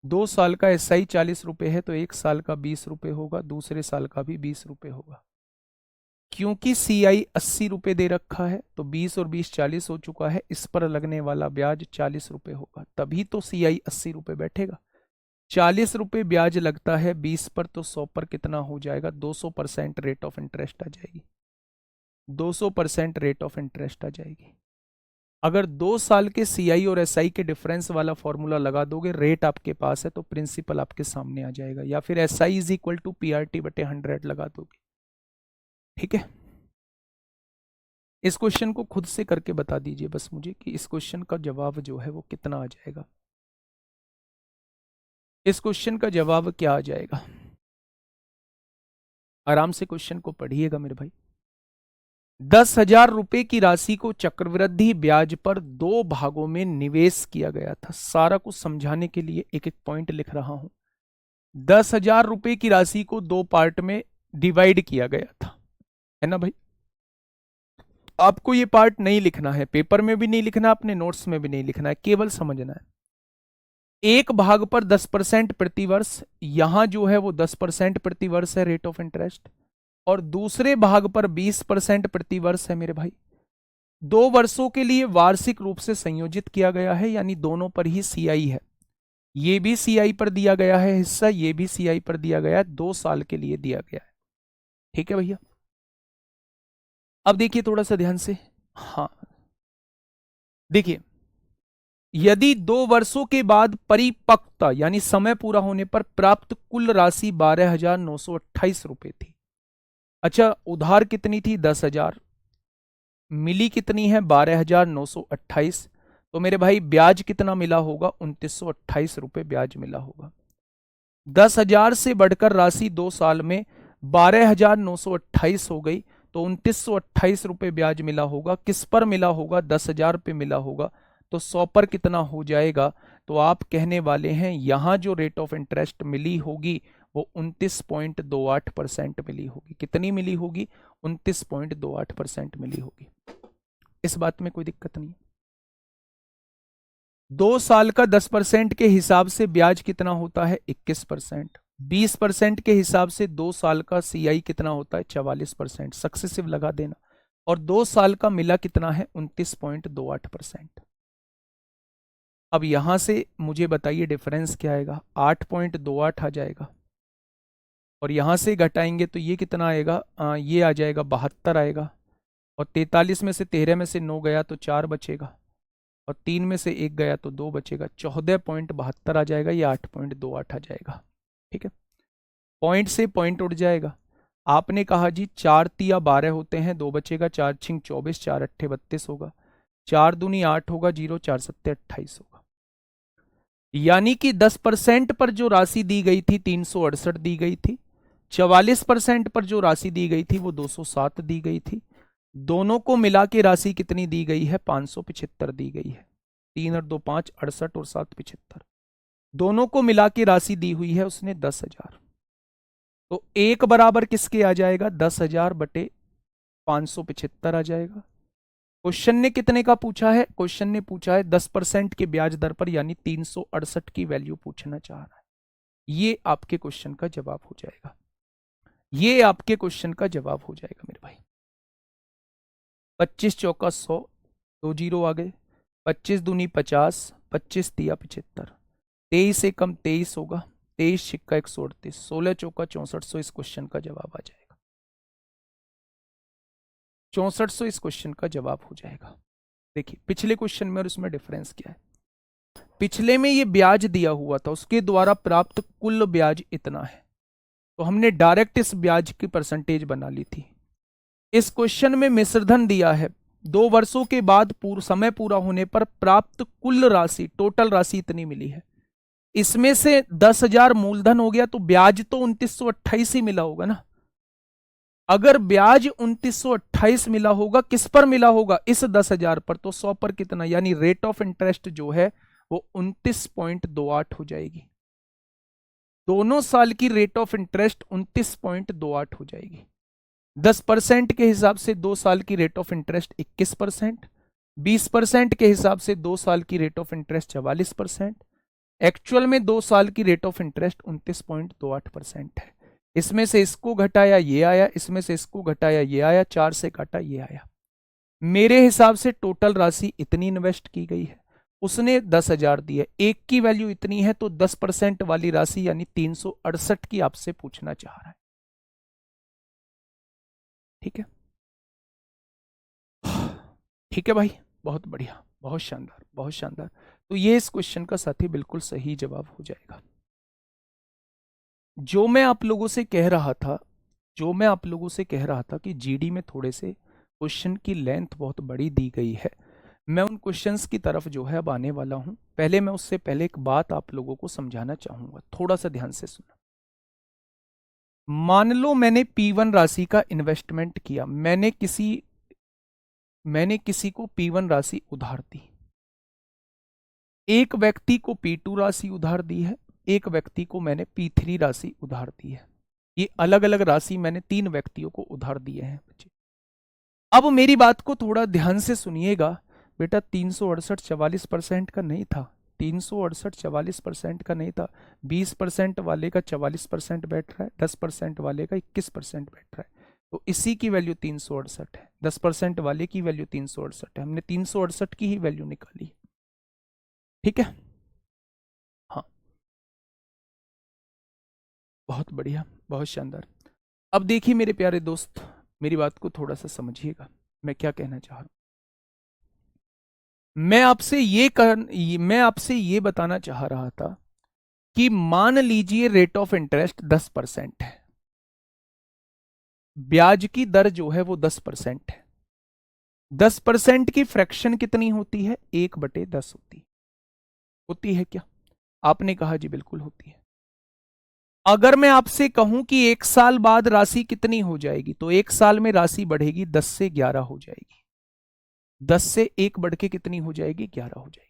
Speaker 1: 2 साल का एसआई 40 रुपए है तो 1 साल का 20 रुपए होगा, दूसरे साल का भी 20 रुपए होगा। क्योंकि सीआई 80 रुपए दे रखा है तो 20 और 20 40 हो चुका है, इस पर लगने वाला ब्याज 40 रुपए होगा, तभी तो सीआई 80 रुपए बैठेगा। 40 रुपए ब्याज लगता है 20 पर, तो 100 पर कितना हो जाएगा? 200% रेट ऑफ इंटरेस्ट आ जाएगी। 200% रेट ऑफ इंटरेस्ट आ जाएगी। अगर 2 साल के सीआई और एसआई के डिफरेंस वाला फॉर्मूला लगा दोगे, रेट आपके पास है तो प्रिंसिपल आपके सामने आ जाएगा, या फिर SI is equal to PRT बटे 100 लगा दोगे। ठीक है, इस क्वेश्चन को खुद से करके बता दीजिए बस मुझे कि इस क्वेश्चन का जवाब जो है वो कितना आ जाएगा। इस क्वेश्चन का जवाब क्या आ जाएगा? आराम से क्वेश्चन को पढ़िएगा मेरे भाई। 10,000 रुपए की राशि को चक्रवृद्धि ब्याज पर 2 भागों में निवेश किया गया था। सारा कुछ समझाने के लिए एक एक पॉइंट लिख रहा हूं। 10,000 रुपए की राशि को 2 पार्ट में डिवाइड किया गया था, है ना भाई? आपको ये पार्ट नहीं लिखना है, पेपर में भी नहीं लिखना, अपने नोट्स में भी नहीं लिखना है, केवल समझना है। एक भाग पर 10% प्रतिवर्ष, यहां जो है वो 10% प्रतिवर्ष है रेट ऑफ इंटरेस्ट, और दूसरे भाग पर 20% प्रतिवर्ष है मेरे भाई। 2 वर्षों के लिए वार्षिक रूप से संयोजित किया गया है, यानी दोनों पर ही सीआई है। ये भी सीआई पर दिया गया है हिस्सा, ये भी सीआई पर दिया गया है, 2 साल के लिए दिया गया है। ठीक है भैया, अब देखिए थोड़ा सा ध्यान से। हाँ देखिए, यदि 2 वर्षों के बाद परिपक्वता यानी समय पूरा होने पर प्राप्त कुल राशि 12,928 रुपए थी। अच्छा, उधार कितनी थी? 10,000। मिली कितनी है? 12,928। तो मेरे भाई ब्याज कितना मिला होगा? 2,928 रुपए ब्याज मिला होगा। 10,000 से बढ़कर राशि 2 साल में 12,928 हो गई, तो 2,928 रुपए ब्याज मिला होगा। किस पर मिला होगा? 10,000 पे मिला होगा, तो 100 पर कितना हो जाएगा? तो आप कहने वाले हैं यहां जो रेट ऑफ इंटरेस्ट मिली होगी वो 29.28% मिली होगी। कितनी मिली होगी? 29.28% मिली होगी। इस बात में कोई दिक्कत नहीं। 2 साल का 10% के हिसाब से ब्याज कितना होता है? 21%। 20% के हिसाब से 2 साल का सीआई कितना होता है? 44%। सक्सेसिव लगा देना। और 2 साल का मिला कितना है? 29.28%। अब यहां से मुझे बताइए डिफरेंस क्या आएगा? 8.28 आ जाएगा, और यहां से घटाएंगे तो ये कितना आएगा? ये आ जाएगा 72 आएगा, और 43 में से 13 में से 9 गया तो 4 बचेगा, और 3 में से 1 गया तो 2 बचेगा। 14.72 आ जाएगा, ये 8.28 आ जाएगा। ठीक है, पॉइंट से पॉइंट उड़ जाएगा। आपने कहा जी 4 तिया 12 होते हैं, 2 बचेगा, 4 छिंग 24, 4 अट्ठे 32 होगा, 4 दूनी 8 होगा, 0 4 सत्ते 28 होगा। यानी कि 10% पर जो राशि दी गई थी 368 दी गई थी, 44% पर जो राशि दी गई थी वो 207 दी गई थी। दोनों को मिला के राशि कितनी दी गई है? 575 दी गई है। 3 और 2 5, 68 और 7 75। दोनों को मिला के राशि दी हुई है उसने 10,000। तो एक बराबर किसके आ जाएगा? 10,000 बटे 575 आ जाएगा। क्वेश्चन ने कितने का पूछा है? क्वेश्चन ने पूछा है 10% के ब्याज दर पर, यानी 368 की वैल्यू पूछना चाह रहा है। ये आपके क्वेश्चन का जवाब हो जाएगा। ये आपके क्वेश्चन का जवाब हो जाएगा मेरे भाई। 25 चौका 100, 2 जीरो आ गए। 25 दूनी 50, 25 तिया 75, 23 से कम 23 होगा, 23 छिक्का 138, 16 चौका 6400 इस क्वेश्चन का जवाब आ जाएगा। 6400 इस क्वेश्चन का जवाब हो जाएगा। देखिए पिछले क्वेश्चन में और इसमें डिफरेंस क्या है। पिछले में ये ब्याज दिया हुआ था, उसके द्वारा प्राप्त कुल ब्याज इतना है, तो हमने डायरेक्ट इस ब्याज की परसेंटेज बना ली थी। इस क्वेश्चन में मिश्रधन दिया है, 2 वर्षों के बाद समय पूरा होने पर प्राप्त कुल राशि, टोटल राशि इतनी मिली है। इसमें से 10,000 मूलधन हो गया, तो ब्याज तो 2928 ही मिला होगा ना। अगर ब्याज 2928 मिला होगा, किस पर मिला होगा, इस 10,000 पर, तो 100 पर कितना, यानी रेट ऑफ इंटरेस्ट जो है वो 29.28 हो जाएगी। दोनों साल की रेट ऑफ इंटरेस्ट 29.28 हो जाएगी। 10% के हिसाब से 2 साल की रेट ऑफ इंटरेस्ट 21%, 20% के हिसाब से 2 साल की रेट ऑफ इंटरेस्ट 44%, एक्चुअल में 2 साल की रेट ऑफ इंटरेस्ट 29.28% है। इसमें से इसको घटाया ये आया, इसमें से इसको घटाया ये आया, 4 से काटा ये आया। मेरे हिसाब से टोटल राशि इतनी इन्वेस्ट की गई है, उसने 10,000 दिए, एक की वैल्यू इतनी है, तो 10% वाली राशि यानी 368 की आपसे पूछना चाह रहा है। ठीक है, ठीक है भाई, बहुत बढ़िया, बहुत शानदार, बहुत शानदार। तो ये इस क्वेश्चन का साथी बिल्कुल सही जवाब हो जाएगा। जो मैं आप लोगों से कह रहा था, जो मैं आप लोगों से कह रहा था कि जीडी में थोड़े से क्वेश्चन की लेंथ बहुत बड़ी दी गई है, मैं उन क्वेश्चंस की तरफ जो है अब आने वाला हूं। पहले मैं उससे पहले एक बात आप लोगों को समझाना चाहूंगा, थोड़ा सा ध्यान से सुनो। मान लो मैंने P1 राशि का इन्वेस्टमेंट किया, मैंने किसी को P1 राशि उधार दी, एक व्यक्ति को P2 राशि उधार दी है, एक व्यक्ति को मैंने P3 राशि उधार दी है। ये अलग अलग राशि मैंने 3 व्यक्तियों को उधार दिए हैं बच्चे। अब मेरी बात को थोड़ा ध्यान से सुनिएगा बेटा, 368 44% का नहीं था, 368 44% का नहीं था, 20% वाले का 44% बैठ रहा है, 10% वाले का 21% बैठ रहा है, तो इसी की वैल्यू 368 है। 10% वाले की वैल्यू 368 है, हमने 368 की ही वैल्यू निकाली। ठीक है, हाँ, बहुत बढ़िया, बहुत शानदार। अब देखिए मेरे प्यारे दोस्त, मेरी बात को थोड़ा सा समझिएगा, मैं क्या कहना चाह रहा हूं। मैं आपसे ये बताना चाह रहा था कि मान लीजिए रेट ऑफ इंटरेस्ट 10% है, ब्याज की दर जो है वो 10% है। 10% की फ्रैक्शन कितनी होती है, 1/10 होती है क्या? आपने कहा जी बिल्कुल होती है। अगर मैं आपसे कहूं कि 1 साल बाद राशि कितनी हो जाएगी, तो 1 साल में राशि बढ़ेगी, 10 से 11 हो जाएगी। 10 से 1 बढ़ के कितनी हो जाएगी, 11 हो जाएगी।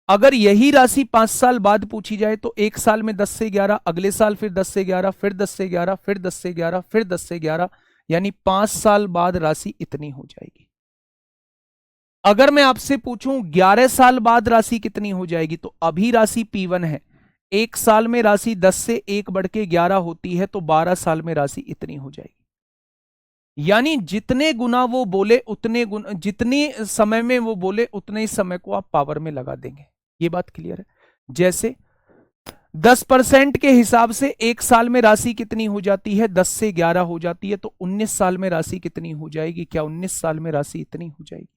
Speaker 1: अगर यही राशि 5 साल बाद पूछी जाए, तो 1 साल में 10 से 11, अगले साल फिर 10 से 11, फिर 10 से 11, फिर 10 से 11, फिर 10 से 11, यानी 5 साल बाद राशि इतनी हो जाएगी। अगर मैं आपसे पूछूं 11 साल बाद राशि कितनी हो जाएगी, तो अभी राशि P1 है, 1 साल में राशि 10 से 1 बढ़ के 11 होती है, तो 12 साल में राशि इतनी हो जाएगी। यानी जितने गुना वो बोले उतने गुना, जितने समय में वो बोले उतने ही समय को आप पावर में लगा देंगे। ये बात क्लियर है? जैसे 10% के हिसाब से 1 साल में राशि कितनी हो जाती है, 10 से 11 हो जाती है, तो 19 साल में राशि कितनी हो जाएगी, क्या 19 साल में राशि इतनी हो जाएगी?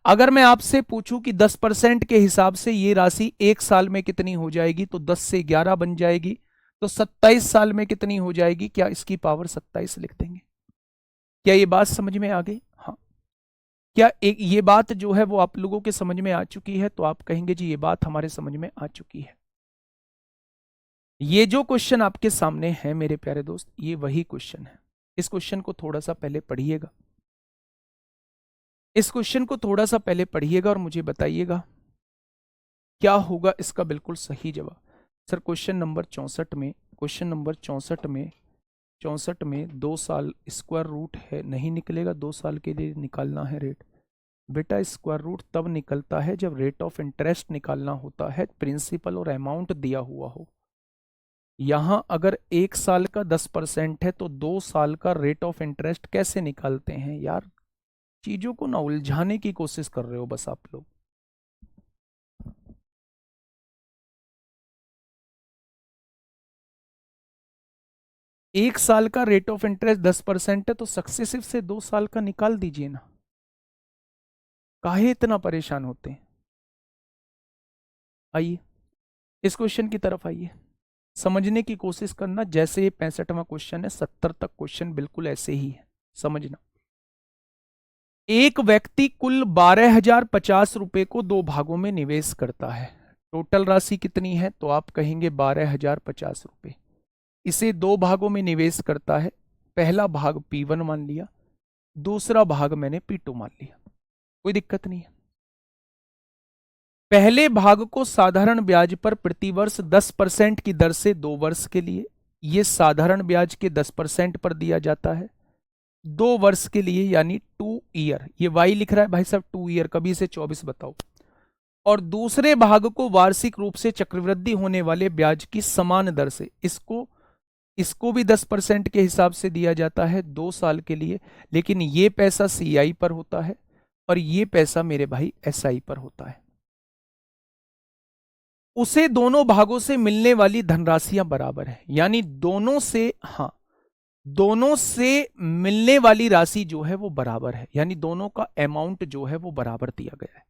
Speaker 1: अगर मैं आपसे पूछूं कि 10% के हिसाब से ये राशि 1 साल में कितनी हो जाएगी, तो 10 से 11 बन जाएगी, तो 27 साल में कितनी हो जाएगी, क्या इसकी पावर 27 लिख देंगे? क्या ये बात समझ में आ गई? हाँ, क्या एक ये बात जो है वो आप लोगों के समझ में आ चुकी है? तो आप कहेंगे जी ये बात हमारे समझ में आ चुकी है। ये जो क्वेश्चन आपके सामने है मेरे प्यारे दोस्त, ये वही क्वेश्चन है। इस क्वेश्चन को थोड़ा सा पहले पढ़िएगा, इस क्वेश्चन को थोड़ा सा पहले पढ़िएगा और मुझे बताइएगा क्या होगा इसका बिल्कुल सही जवाब। सर क्वेश्चन नंबर 64 में, क्वेश्चन नंबर 64 में 2 साल स्क्वायर रूट है, नहीं निकलेगा, 2 साल के लिए निकालना है रेट। बेटा स्क्वायर रूट तब निकलता है जब रेट ऑफ इंटरेस्ट निकालना होता है, प्रिंसिपल और अमाउंट दिया हुआ हो। यहां अगर 1 साल का 10% है तो 2 साल का रेट ऑफ इंटरेस्ट कैसे निकालते हैं यार? चीजों को ना उलझाने की कोशिश कर रहे हो बस आप लोग। 1 साल का रेट ऑफ इंटरेस्ट 10% है तो सक्सेसिव से 2 साल का निकाल दीजिए ना, काहे इतना परेशान होते हैं? आइए इस क्वेश्चन की तरफ आइए, समझने की कोशिश करना। जैसे ये 65वां क्वेश्चन है, 70 तक क्वेश्चन बिल्कुल ऐसे ही है, समझना। एक व्यक्ति कुल 12,050 रुपए को 2 भागों में निवेश करता है। टोटल राशि कितनी है? तो आप कहेंगे 12,050 रुपए। इसे 2 भागों में निवेश करता है। पहला भाग P1 मान लिया, दूसरा भाग मैंने P2 मान लिया, कोई दिक्कत नहीं है। पहले भाग को साधारण ब्याज पर प्रतिवर्ष 10% की दर से 2 वर्ष के लिए, यह साधारण ब्याज के 10% पर दिया जाता है। 2 वर्ष के लिए यानी 2 ईयर, ये वाई लिख रहा है भाई साहब 2 ईयर, कभी से 24 बताओ। और दूसरे भाग को वार्षिक रूप से चक्रवृद्धि होने वाले ब्याज की समान दर से, इसको भी 10% के हिसाब से दिया जाता है 2 साल के लिए। लेकिन ये पैसा CI पर होता है और ये पैसा मेरे भाई SI पर होता है। उसे दोनों भागों से मिलने वाली धनराशियां बराबर है, यानी दोनों से, हाँ, दोनों से मिलने वाली राशि जो है वो बराबर है, यानी दोनों का अमाउंट जो है वो बराबर दिया गया है।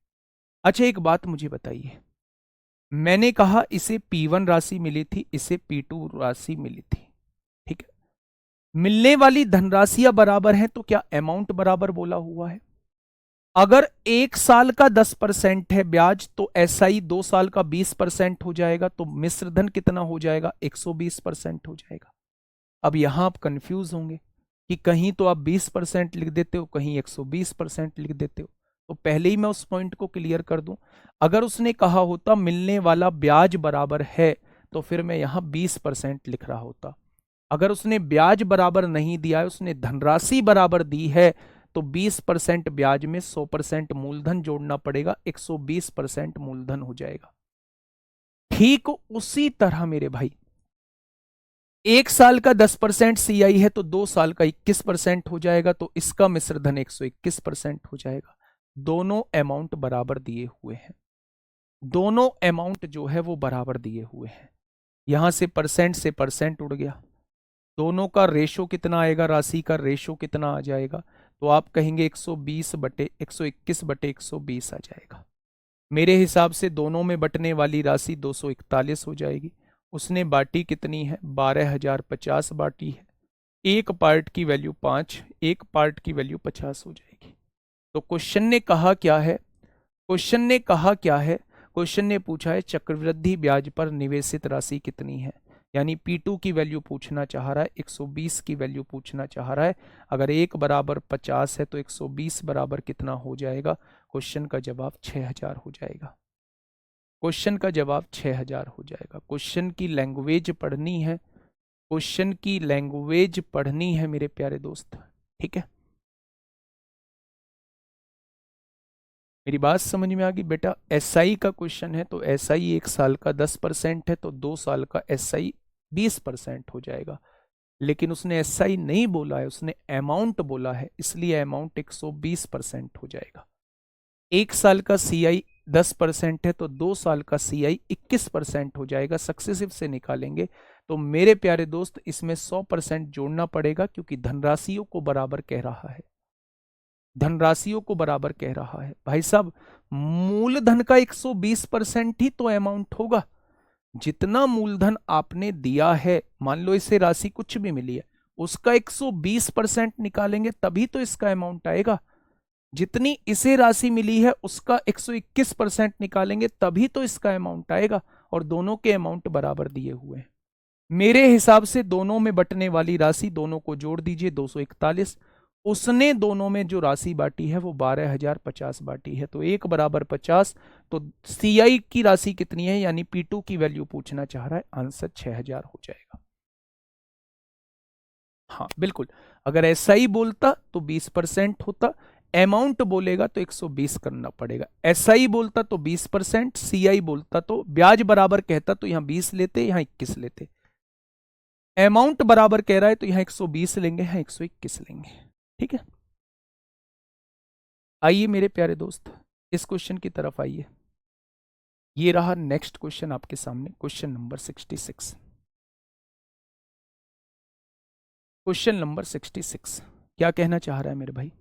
Speaker 1: अच्छा एक बात मुझे बताइए, मैंने कहा इसे P1 राशि मिली थी, इसे P2 राशि मिली थी, ठीक है। मिलने वाली धनराशियां बराबर हैं तो क्या अमाउंट बराबर बोला हुआ है? अगर 1 साल का 10% है ब्याज तो SI 2 साल का 20% हो जाएगा, तो मिश्रधन कितना हो जाएगा? 120% हो जाएगा। अब यहां आप कंफ्यूज होंगे कि कहीं तो आप 20% लिख देते हो, कहीं 120% लिख देते हो। तो पहले ही मैं उस पॉइंट को क्लियर कर दूं, अगर उसने कहा होता मिलने वाला ब्याज बराबर है तो फिर मैं यहां 20% लिख रहा होता। अगर उसने ब्याज बराबर नहीं दिया है, उसने धनराशि बराबर दी है, तो 20% ब्याज में 100% मूलधन जोड़ना पड़ेगा, 120% मूलधन हो जाएगा। ठीक उसी तरह मेरे भाई 1 साल का 10% CI है तो 2 साल का 21% हो जाएगा, तो इसका मिश्रधन 121% हो जाएगा। दोनों अमाउंट बराबर दिए हुए हैं, दोनों अमाउंट जो है वो बराबर दिए हुए हैं। यहां से परसेंट उड़ गया, दोनों का रेशो कितना आएगा, राशि का रेशो कितना आ जाएगा? तो आप कहेंगे 120/121/120 आ जाएगा। मेरे हिसाब से दोनों में बटने वाली राशि 241 हो जाएगी। उसने बाटी कितनी है? 12,050 बाटी है। एक पार्ट की वैल्यू 5, एक पार्ट की वैल्यू 50 हो जाएगी। तो क्वेश्चन ने कहा क्या है? क्वेश्चन ने कहा क्या है? क्वेश्चन ने पूछा है चक्रवृद्धि ब्याज पर निवेशित राशि कितनी है, यानी P2 की वैल्यू पूछना चाह रहा है, 120 की वैल्यू पूछना चाह रहा है। अगर 1 बराबर 50 है तो 120 बराबर कितना हो जाएगा? क्वेश्चन का जवाब 6,000 हो जाएगा। क्वेश्चन का जवाब 6,000 हो जाएगा। क्वेश्चन की लैंग्वेज पढ़नी है, क्वेश्चन की लैंग्वेज पढ़नी है मेरे प्यारे दोस्त, ठीक है। मेरी बात समझ में आ गई बेटा? SI का क्वेश्चन है तो SI 1 साल का 10% है तो 2 साल का SI 20% हो जाएगा। लेकिन उसने SI नहीं बोला है, उसने अमाउंट बोला है, इसलिए अमाउंट 120% हो जाएगा। 1 साल का CI 10% है तो 2 साल का CI 21% हो जाएगा। सक्सेसिव से निकालेंगे तो मेरे प्यारे दोस्त इसमें 100% जोड़ना पड़ेगा, क्योंकि धनराशियों को बराबर कह रहा है, धनराशियों को बराबर कह रहा है। भाई साहब मूलधन का 120% ही तो अमाउंट होगा। जितना मूलधन आपने दिया है, मान लो इसे राशि कुछ भी मिली है, उसका 120% निकालेंगे तभी तो इसका अमाउंट आएगा। जितनी इसे राशि मिली है उसका 121% निकालेंगे तभी तो इसका अमाउंट आएगा, और दोनों के अमाउंट बराबर दिए हुए हैं। मेरे हिसाब से दोनों में बटने वाली राशि, दोनों को जोड़ दीजिए 241। उसने दोनों में जो राशि बांटी है वो 12,050 बांटी है, तो 1 बराबर 50। तो CI की राशि कितनी है, यानी P2 की वैल्यू पूछना चाह रहा है, आंसर 6,000 हो जाएगा। हाँ बिल्कुल, अगर SI बोलता तो 20% होता, अमाउंट बोलेगा तो 120 करना पड़ेगा। SI बोलता तो 20%, CI बोलता तो ब्याज बराबर कहता तो यहां 20 लेते, यहां 21 लेते। अमाउंट बराबर कह रहा है तो यहां 120 लेंगे, यहां 121 लेंगे। ठीक है, आइए मेरे प्यारे दोस्त इस क्वेश्चन की तरफ आइए। ये रहा नेक्स्ट क्वेश्चन आपके सामने, क्वेश्चन नंबर 66। क्वेश्चन नंबर 66 क्या कहना चाह रहा है मेरे भाई?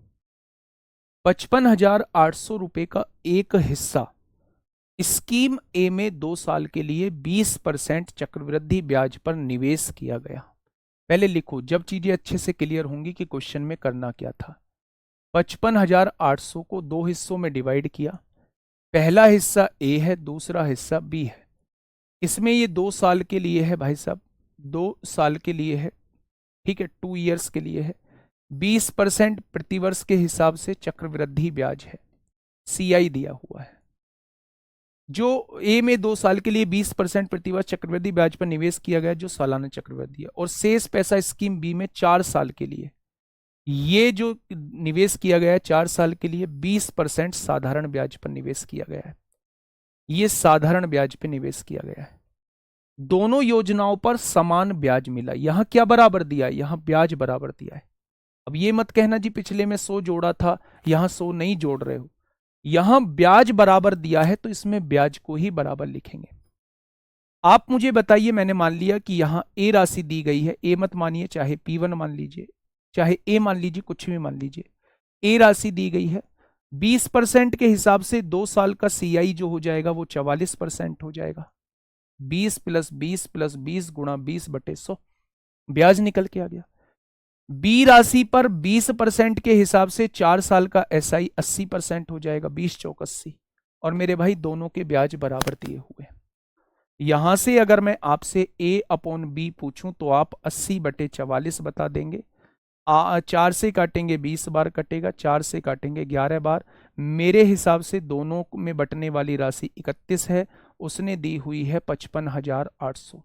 Speaker 1: 55,800 रुपए का एक हिस्सा स्कीम ए में 2 साल के लिए 20% चक्रवृद्धि ब्याज पर निवेश किया गया। पहले लिखो, जब चीजें अच्छे से क्लियर होंगी कि क्वेश्चन में करना क्या था। 55,800 को दो हिस्सों में डिवाइड किया। पहला हिस्सा ए है, दूसरा हिस्सा बी है। इसमें ये 2 साल के लिए है भाई साहब, 2 साल के लिए है। ठीक है, 2 ईयर्स के लिए है। 20% प्रतिवर्ष के हिसाब से चक्रवृद्धि ब्याज है, सीआई दिया हुआ है। जो ए में 2 साल के लिए 20% प्रतिवर्ष चक्रवृद्धि ब्याज पर निवेश किया गया, जो सालाना चक्रवृद्धि है, और शेष पैसा स्कीम बी में 4 साल के लिए। ये जो निवेश किया गया है 4 साल के लिए 20% साधारण ब्याज पर निवेश किया गया है। ये साधारण ब्याज पर निवेश किया गया है। दोनों योजनाओं पर समान ब्याज मिला। यहां क्या बराबर दिया है? यहां ब्याज बराबर दिया है। अब ये मत कहना जी पिछले में 100 जोड़ा था, यहां 100 नहीं जोड़ रहे हो। यहां ब्याज बराबर दिया है तो इसमें ब्याज को ही बराबर लिखेंगे। आप मुझे बताइए, मैंने मान लिया कि यहां ए राशि दी गई है, ए मत मानिए, चाहे P1 मान लीजिए, चाहे ए मान लीजिए, कुछ भी मान लीजिए। ए राशि दी गई है 20% के हिसाब से 2 साल का सीआई जो हो जाएगा वो 44% हो जाएगा। 20 + 20 + 20 गुणा 20/100 ब्याज निकल के आ गया। बी राशि पर 20% के हिसाब से 4 साल का एसआई 80% हो जाएगा, 20 चौक 80। और मेरे भाई दोनों के ब्याज बराबर दिए हुए। यहां से अगर मैं आपसे A/B पूछूं तो आप 80/44 बता देंगे। 4 से काटेंगे 20 बार कटेगा, 4 से काटेंगे 11 बार। मेरे हिसाब से दोनों में बटने वाली राशि 31 है। उसने दी हुई है 55,800।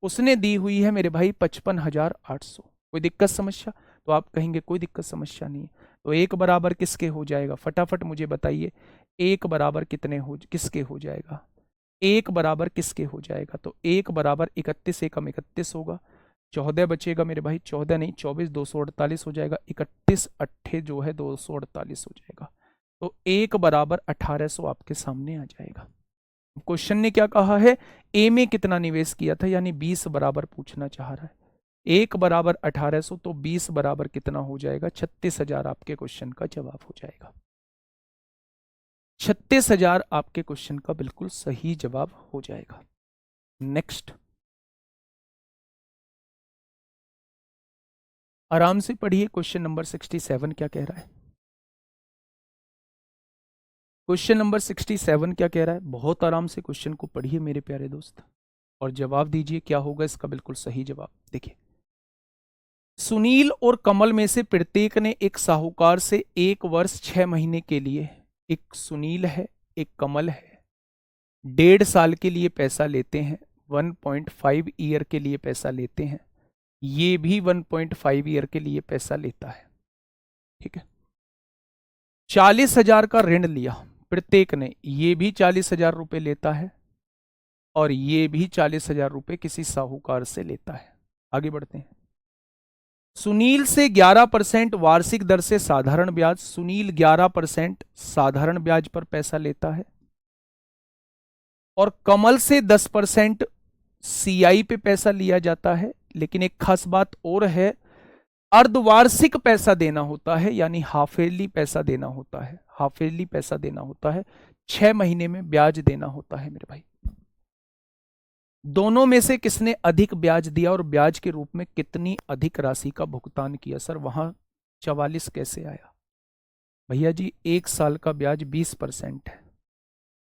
Speaker 1: उसने दी हुई है मेरे भाई 55,800। कोई दिक्कत समस्या? तो आप कहेंगे कोई दिक्कत समस्या नहीं है। तो एक बराबर किसके हो जाएगा? फटाफट मुझे बताइए, एक बराबर किसके हो जाएगा? एक बराबर किसके हो जाएगा? तो एक बराबर 31 एकम 31 होगा। 14 बचेगा मेरे भाई, 14 नहीं 24, 248 हो जाएगा। 31 अट्ठे जो है 248 हो जाएगा। तो एक बराबर 1800 आपके सामने आ जाएगा। क्वेश्चन ने क्या कहा है? ए में कितना निवेश किया था, यानी 20 बराबर पूछना चाह रहा है। एक बराबर 1800 तो 20 बराबर कितना हो जाएगा? 36,000 आपके क्वेश्चन का जवाब हो जाएगा। 36,000 आपके क्वेश्चन का बिल्कुल सही जवाब हो जाएगा। नेक्स्ट, आराम से पढ़िए, क्वेश्चन नंबर 67 क्या कह रहा है? क्वेश्चन नंबर 67 क्या कह रहा है? बहुत आराम से क्वेश्चन को पढ़िए मेरे प्यारे दोस्त, और जवाब दीजिए क्या होगा इसका बिल्कुल सही जवाब। देखिए, सुनील और कमल में से प्रत्येक ने एक साहूकार से 1 वर्ष 6 महीने के लिए, एक सुनील है एक कमल है, 1.5 साल के लिए पैसा लेते हैं, 1.5 ईयर के लिए पैसा लेते हैं। ये भी 1.5 ईयर के लिए पैसा लेता है। ठीक है, 40,000 का ऋण लिया प्रत्येक ने, ये भी 40,000 रुपए लेता है और ये भी 40,000 रुपए किसी साहूकार से लेता है। आगे बढ़ते हैं। सुनील से 11% वार्षिक दर से साधारण ब्याज, सुनील 11% साधारण ब्याज पर पैसा लेता है, और कमल से 10% सीआई पे पैसा लिया जाता है। लेकिन एक खास बात और है, अर्धवार्षिक पैसा देना होता है, यानी हाफ ईयरली पैसा देना होता है। हाफ ईयरली पैसा देना होता है, 6 महीने में ब्याज देना होता है मेरे भाई। दोनों में से किसने अधिक ब्याज दिया और ब्याज के रूप में कितनी अधिक राशि का भुगतान किया? सर वहां 44 कैसे आया? भैया जी 1 साल का ब्याज 20% है,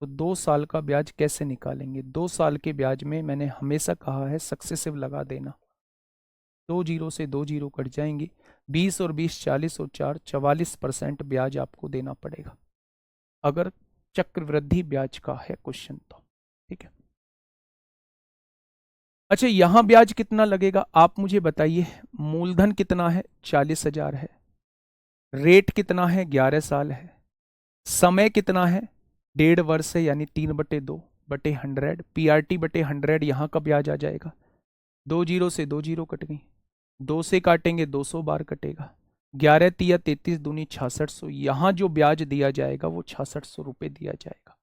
Speaker 1: तो 2 साल का ब्याज कैसे निकालेंगे? 2 साल के ब्याज में मैंने हमेशा कहा है सक्सेसिव लगा देना, 2 जीरो से 2 जीरो कट जाएंगे, 20 और 20 40 और 4 44% ब्याज आपको देना पड़ेगा अगर चक्रवृद्धि ब्याज का है क्वेश्चन तो। ठीक है, अच्छा यहां ब्याज कितना लगेगा आप मुझे बताइए। मूलधन कितना है? 40,000 है। रेट कितना है? 11 साल है। समय कितना है? 1.5 वर्ष है, यानी 3/2/100। PRT/100 यहां का ब्याज आ जाएगा। 2 जीरो से 2 जीरो कट गई, 2 से काटेंगे 200 बार कटेगा, 11 तिया 33 दूनी 6600। यहां जो ब्याज दिया जाएगा वो 6600 रुपये दिया जाएगा।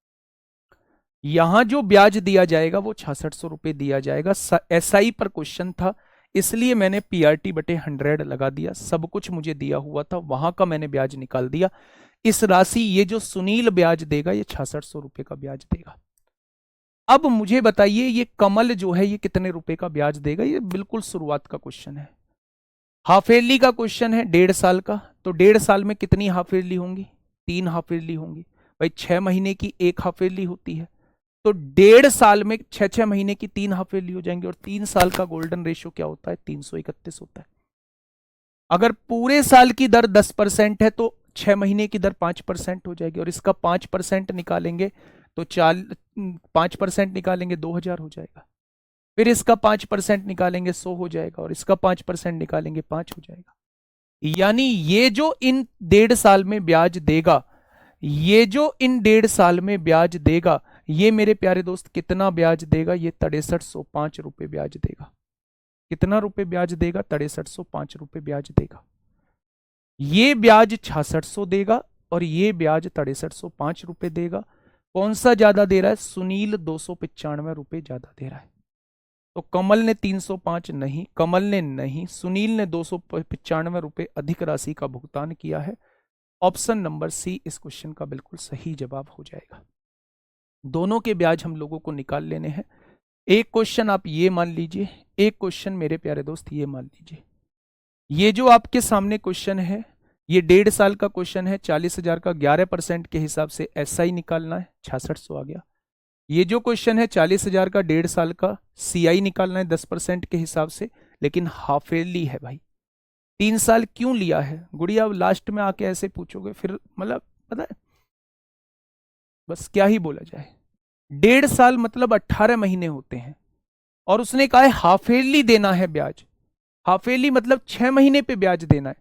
Speaker 1: यहां जो ब्याज दिया जाएगा वो 6600 रुपये दिया जाएगा। एसआई पर क्वेश्चन था, इसलिए मैंने पीआरटी बटे 100 लगा दिया। सब कुछ मुझे दिया हुआ था, वहां का मैंने ब्याज निकाल दिया। इस राशि ये जो सुनील ब्याज देगा ये 6600 रुपये का ब्याज देगा। अब मुझे बताइए ये कमल जो है ये कितने रुपए का ब्याज देगा? ये बिल्कुल शुरुआत का क्वेश्चन है, हाफ ईयरली का क्वेश्चन है, 1.5 साल का। तो 1.5 साल में कितनी हाफ ईयरली होंगी? 3 हाफ ईयरली होंगी। भाई 6 महीने की 1 हाफ ईयरली होती है, तो 1.5 साल में 6 महीने की 3 हाफ ईयरली हो जाएंगे। और 3 साल का गोल्डन रेशियो क्या होता है? 331 होता है। अगर पूरे साल की दर 10% है तो 6 महीने की दर 5% हो जाएगी। और इसका 5% निकालेंगे तो 5% निकालेंगे 2000 हो जाएगा। फिर इसका 5% निकालेंगे 100 हो जाएगा। और इसका 5% निकालेंगे 5 हो जाएगा। यानी ये जो इन 1.5 साल में ब्याज देगा, ये जो इन 1.5 साल में ब्याज देगा, ये मेरे प्यारे दोस्त कितना ब्याज देगा? ये 6305 रुपये ब्याज देगा। कितना रुपए ब्याज देगा? 6305 रुपये ब्याज देगा। ये ब्याज 6600 देगा और ये ब्याज 6305 रुपये देगा। कौन सा ज्यादा दे रहा है? सुनील 295 रुपये ज्यादा दे रहा है। तो कमल ने 305 नहीं, कमल ने नहीं, सुनील ने 295 रुपये अधिक राशि का भुगतान किया है। ऑप्शन नंबर सी इस क्वेश्चन का बिल्कुल सही जवाब हो जाएगा। दोनों के ब्याज हम लोगों को निकाल लेने हैं। एक क्वेश्चन आप ये मान लीजिए, एक क्वेश्चन मेरे प्यारे दोस्त ये मान लीजिए। ये जो आपके सामने क्वेश्चन है ये 1.5 साल का क्वेश्चन है। 40,000 का 11% के हिसाब से एसआई निकालना है, 6600 आ गया। ये जो क्वेश्चन है 40,000 का 1.5 साल का सीआई निकालना है 10% के हिसाब से, लेकिन हाफ ईयरली है भाई। 3 साल क्यों लिया है गुड़िया? लास्ट में आके ऐसे पूछोगे फिर मतलब पता है बस क्या ही बोला जाए। 1.5 साल मतलब 18 महीने होते हैं और उसने कहा है हाफ ईयरली देना है ब्याज। हाफ ईयरली मतलब 6 महीने पे ब्याज देना है।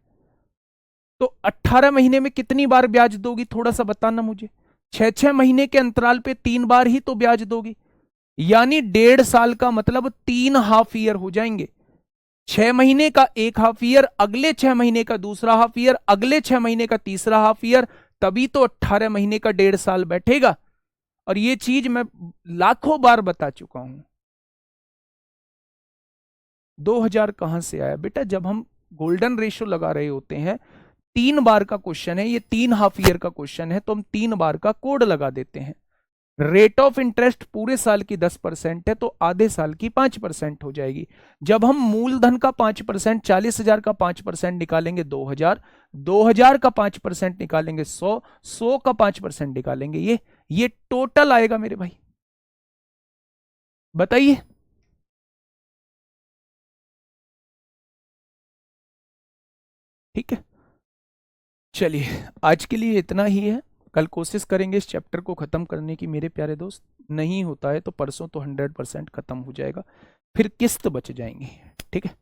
Speaker 1: तो 18 महीने में कितनी बार ब्याज दोगी? थोड़ा सा बताना मुझे। 6 महीने के अंतराल पे 3 बार ही तो ब्याज दोगी। यानी 1.5 साल का मतलब 3 हाफ ईयर हो जाएंगे। 6 महीने का 1 हाफ ईयर, अगले 6 महीने का दूसरा हाफ ईयर, अगले 6 महीने का तीसरा हाफ ईयर, तभी तो 18 महीने का 1.5 साल बैठेगा। और ये चीज मैं लाखों बार बता चुका हूं। 2000 कहां से आया बेटा? जब हम गोल्डन रेशियो लगा रहे होते हैं, 3 बार का क्वेश्चन है ये, 3 हाफ ईयर का क्वेश्चन है, तो हम 3 बार का कोड लगा देते हैं। रेट ऑफ इंटरेस्ट पूरे साल की 10% है तो आधे साल की 5% हो जाएगी। जब हम मूलधन का 5%, 40,000 का 5% निकालेंगे 2000, 2000 का 5% निकालेंगे 100, 100 का 5% निकालेंगे ये टोटल आएगा मेरे भाई। बताइए। ठीक है, चलिए आज के लिए इतना ही है। कल कोशिश करेंगे इस चैप्टर को खत्म करने की मेरे प्यारे दोस्त। नहीं होता है तो परसों तो 100% खत्म हो जाएगा, फिर किस्त बच जाएंगी। ठीक है,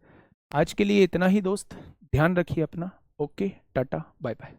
Speaker 1: आज के लिए इतना ही दोस्त। ध्यान रखिए अपना। Okay, tata, bye bye.